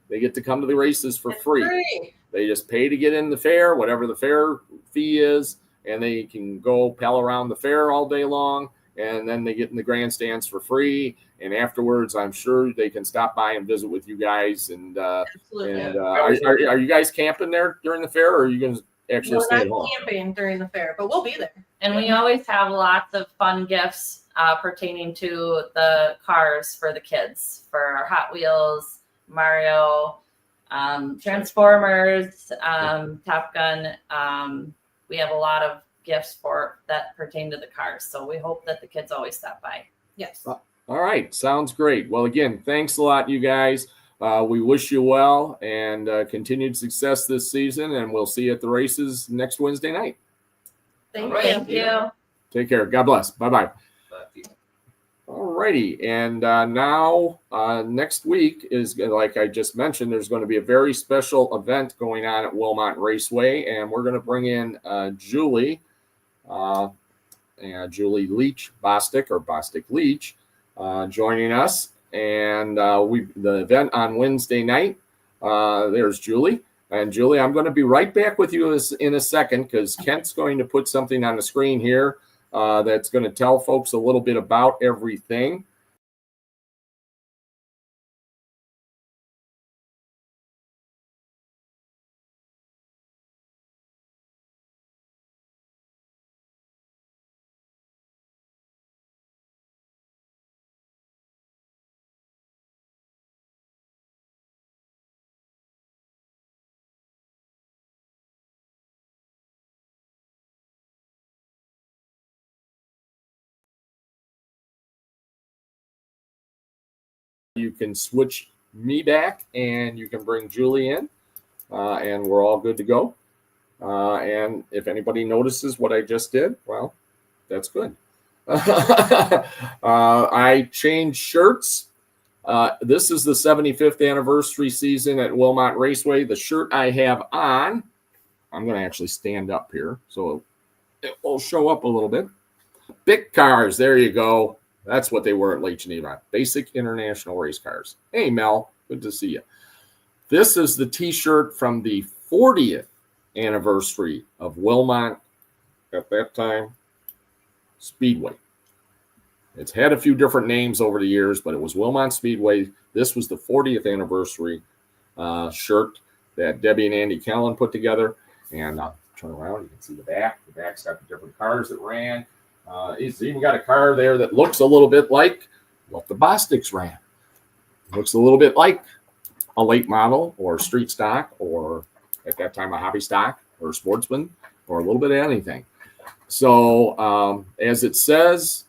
[SPEAKER 1] They get to come to the races for free. They just pay to get in the fair, whatever the fair fee is, and they can go pal around the fair all day long, and then they get in the grandstands for free. And afterwards, I'm sure they can stop by and visit with you guys. And
[SPEAKER 6] Absolutely.
[SPEAKER 1] are you guys camping there during the fair, or are you going to actually stay at home?
[SPEAKER 6] Camping during the fair, but we'll be there.
[SPEAKER 5] And we always have lots of fun gifts pertaining to the cars for the kids, for our Hot Wheels, Mario, Transformers, Top Gun. We have a lot of gifts for that pertain to the cars. So we hope that the kids always stop by.
[SPEAKER 6] Yes.
[SPEAKER 1] All right. Sounds great. Well, again, thanks a lot, you guys. We wish you well and continued success this season, and we'll see you at the races next Wednesday night.
[SPEAKER 5] Thank you.
[SPEAKER 1] Take care. God bless. Bye-bye. All righty. And now next week is, like I just mentioned, there's going to be a very special event going on at Wilmot Raceway, and we're going to bring in Julie Leach Bostic, or Bostic Leach, joining us. And the event on Wednesday night, there's Julie. And Julie, I'm going to be right back with you in a second, because Kent's going to put something on the screen here that's going to tell folks a little bit about everything. you can switch me back and you can bring Julie in, and we're all good to go. And if anybody notices what I just did, well, that's good. I changed shirts. This is the 75th anniversary season at Wilmot Raceway. The shirt I have on, I'm going to actually stand up here so it will show up a little bit. BIC cars, there you go. That's what they were at Lake Geneva. Basic International Race Cars. Hey, Mel, good to see you. This is the T-shirt from the 40th anniversary of Wilmot, at that time, Speedway. It's had a few different names over the years, but it was Wilmot Speedway. This was the 40th anniversary shirt that Debbie and Andy Callan put together. And I'll turn around, you can see the back. The back's got the different cars that ran. It's even got a car there that looks a little bit like what the Bostics ran. Looks a little bit like a late model or street stock or at that time a hobby stock or a sportsman or a little bit of anything. So as it says,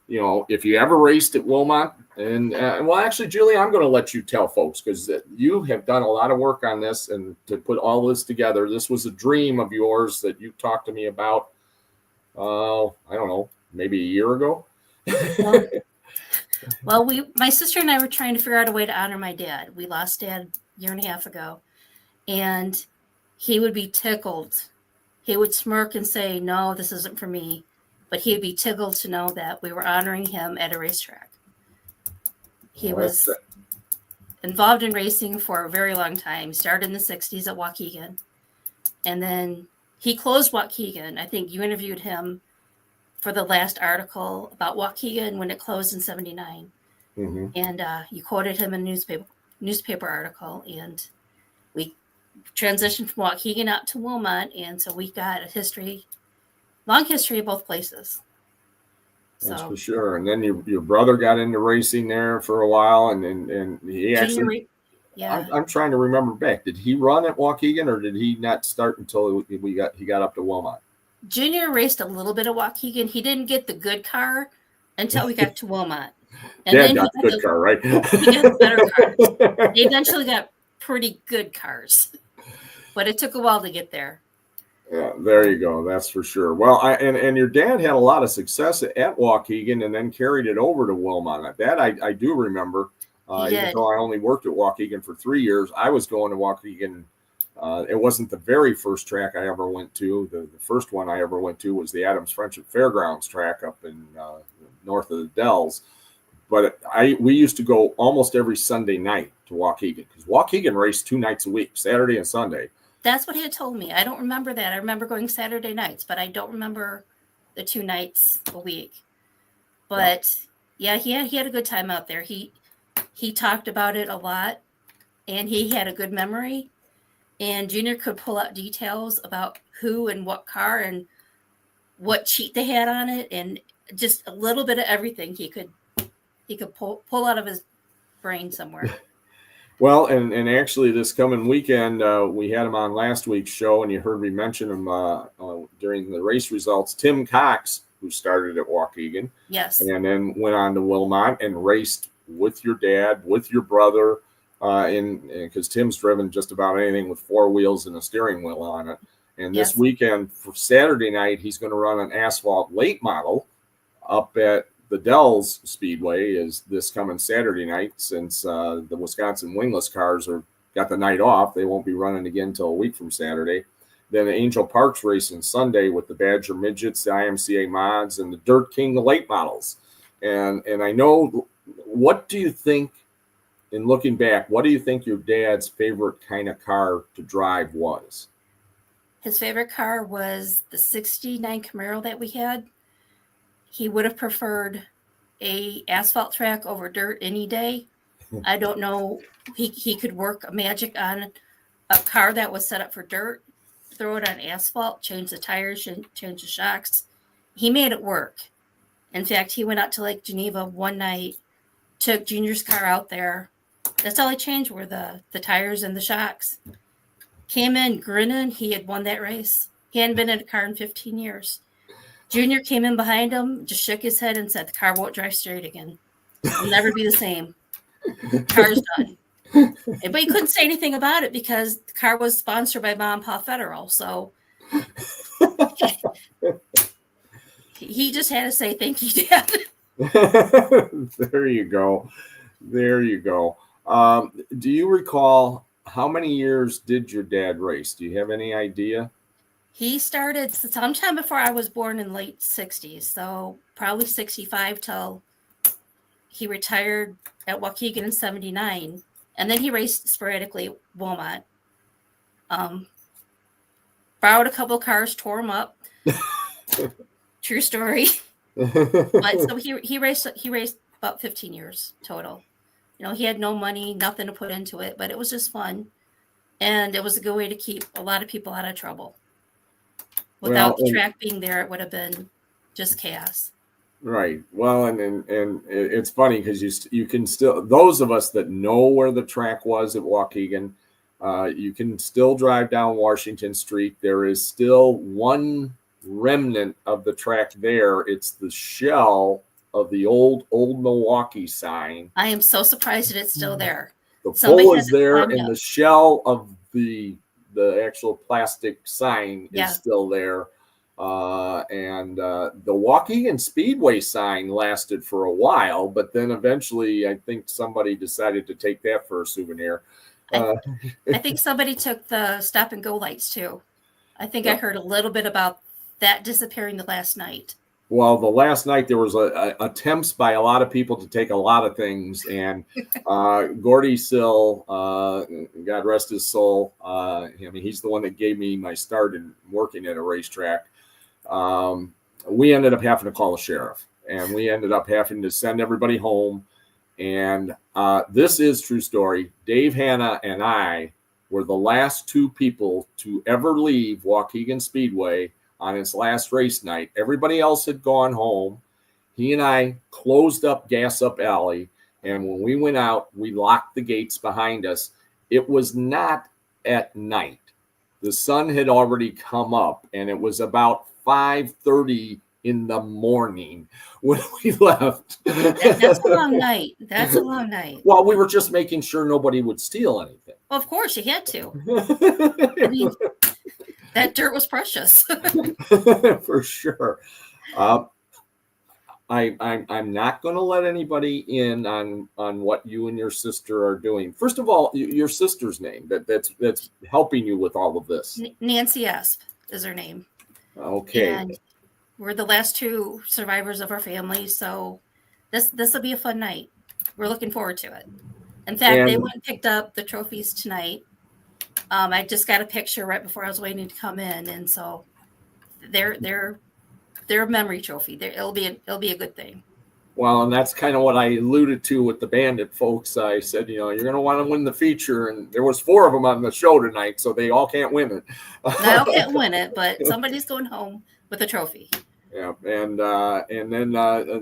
[SPEAKER 1] you know, if you ever raced at Wilmot, and well, actually, Julie, I'm going to let you tell folks because you have done a lot of work on this and to put all this together. This was a dream of yours that you talked to me about. I don't know, maybe a year ago.
[SPEAKER 9] Well, my sister and I were trying to figure out a way to honor my dad. We lost Dad a year and a half ago, and he would be tickled. He would smirk and say, "No, this isn't for me," but he'd be tickled to know that we were honoring him at a racetrack. He was involved in racing for a very long time. Started in the 60s at Waukegan, and then he closed Waukegan. I think you interviewed him for the last article about Waukegan when it closed in 79.
[SPEAKER 1] Mm-hmm.
[SPEAKER 9] And you quoted him in a newspaper article. And we transitioned from Waukegan out to Wilmot. And so we got a long history of both places.
[SPEAKER 1] That's for sure. And then your brother got into racing there for a while. And he actually...
[SPEAKER 9] Yeah,
[SPEAKER 1] I'm trying to remember back. Did he run at Waukegan, or did he not start until he got up to Wilmot?
[SPEAKER 9] Junior raced a little bit of Waukegan. He didn't get the good car until we got to Wilmot. And
[SPEAKER 1] Dad got the good car, right?
[SPEAKER 9] He got the better cars. They eventually got pretty good cars, but it took a while to get there.
[SPEAKER 1] Yeah, there you go. That's for sure. Well, and your dad had a lot of success at Waukegan, and then carried it over to Wilmot. That I do remember. Even though I only worked at Waukegan for 3 years, I was going to Waukegan. It wasn't the very first track I ever went to. The first one I ever went to was the Adams Friendship Fairgrounds track up in north of the Dells. But we used to go almost every Sunday night to Waukegan because Waukegan raced 2 nights a week, Saturday and Sunday.
[SPEAKER 9] That's what he had told me. I don't remember that. I remember going Saturday nights, but I don't remember the 2 nights a week. But yeah, he had a good time out there. He talked about it a lot, and he had a good memory. And Junior could pull out details about who and what car and what cheat they had on it, and just a little bit of everything he could pull out of his brain somewhere.
[SPEAKER 1] Well, and actually this coming weekend, we had him on last week's show, and you heard me mention him during the race results. Tim Cox, who started at Waukegan,
[SPEAKER 9] yes,
[SPEAKER 1] and then went on to Wilmot and raced with your dad, with your brother, because Tim's driven just about anything with 4 wheels and a steering wheel on it. And this weekend, for Saturday night, he's going to run an asphalt late model up at the Dells Speedway is this coming Saturday night, since the Wisconsin wingless cars got the night off. They won't be running again until a week from Saturday. Then Angel Park's racing Sunday with the Badger Midgets, the IMCA mods, and the Dirt King, the late models. And I know, what do you think, in looking back, what do you think your dad's favorite kind of car to drive was?
[SPEAKER 9] His favorite car was the 69 Camaro that we had. He would have preferred a asphalt track over dirt any day. I don't know. He could work a magic on a car that was set up for dirt, throw it on asphalt, change the tires, change the shocks. He made it work. In fact, he went out to Lake Geneva one night, took Junior's car out there. That's all he changed were the tires and the shocks. Came in grinning. He had won that race. He hadn't been in a car in 15 years. Junior came in behind him, just shook his head and said, "The car won't drive straight again. It'll never be the same." Car's done. But he couldn't say anything about it because the car was sponsored by Mom and Pop Federal. So he just had to say, thank you, Dad.
[SPEAKER 1] There you go. There you go. Do you recall how many years did your dad race? Do you have any idea?
[SPEAKER 9] He started sometime before I was born in late 60s. So probably 65 till he retired at Waukegan in 79. And then he raced sporadically at Wilmot. Borrowed a couple cars, tore them up. True story. But so he raced about 15 years total. You know, he had no money, nothing to put into it, but it was just fun. And it was a good way to keep a lot of people out of trouble. Without the track being there, it would have been just chaos.
[SPEAKER 1] Right. Well, and it's funny because you can still, those of us that know where the track was at Waukegan, you can still drive down Washington Street. There is still one remnant of the track there. It's the shell of the old Milwaukee sign.
[SPEAKER 9] I am so surprised that it's still there.
[SPEAKER 1] The pole is there, and the shell of the actual plastic sign is still there. And the Waukegan Speedway sign lasted for a while, but then eventually I think somebody decided to take that for a souvenir.
[SPEAKER 9] I think somebody took the stop and go lights too. I think I heard a little bit about that disappearing the last night.
[SPEAKER 1] Well, the last night there was attempts by a lot of people to take a lot of things, and Gordy Sill, God rest his soul, I mean, he's the one that gave me my start in working at a racetrack. We ended up having to call the sheriff, and we ended up having to send everybody home. And this is true story. Dave Hanna and I were the last two people to ever leave Waukegan Speedway on its last race night. Everybody else had gone home. He and I closed up Gas Up Alley, and when we went out, we locked the gates behind us. It was not at night. The sun had already come up, and it was about 5:30 in the morning when we left.
[SPEAKER 9] That's a long night. That's a long night.
[SPEAKER 1] Well, we were just making sure nobody would steal anything.
[SPEAKER 9] Well, of course, you had to. I mean, that dirt was precious.
[SPEAKER 1] For sure. I'm not going to let anybody in on what you and your sister are doing. First of all, your sister's name that's helping you with all of this.
[SPEAKER 9] Nancy Esp is her name.
[SPEAKER 1] Okay.
[SPEAKER 9] And we're the last two survivors of our family, so this will be a fun night. We're looking forward to it. In fact, they went and picked up the trophies tonight. I just got a picture right before I was waiting to come in, and so they're a memory trophy. It'll be a good thing.
[SPEAKER 1] Well, and that's kind of what I alluded to with the Bandit folks. I said, you're going to want to win the feature, and there was 4 of them on the show tonight, so they all can't win it.
[SPEAKER 9] They all can't win it, but somebody's going home with a trophy.
[SPEAKER 1] Yeah, and then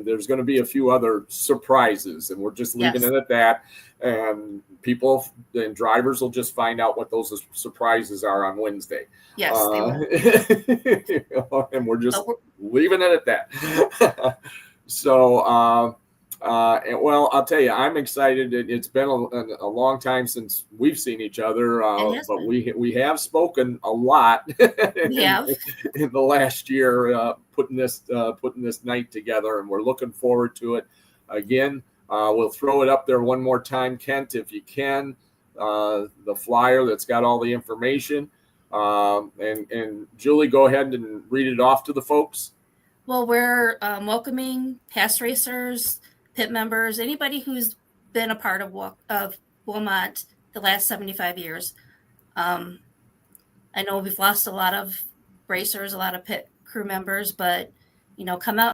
[SPEAKER 1] there's going to be a few other surprises, and we're just leaving it at that. And people and drivers will just find out what those surprises are on Wednesday.
[SPEAKER 9] Yes, they will.
[SPEAKER 1] And we're just leaving it at that. So, well, I'll tell you, I'm excited. It's been a long time since we've seen each other, but we have spoken a lot in the last year, putting this night together, and we're looking forward to it. Again, we'll throw it up there one more time, Kent, if you can, the flyer that's got all the information. And Julie, go ahead and read it off to the folks.
[SPEAKER 9] Well, we're welcoming past racers, pit members, anybody who's been a part of Wilmot the last 75 years. I know we've lost a lot of racers, a lot of pit crew members, but come out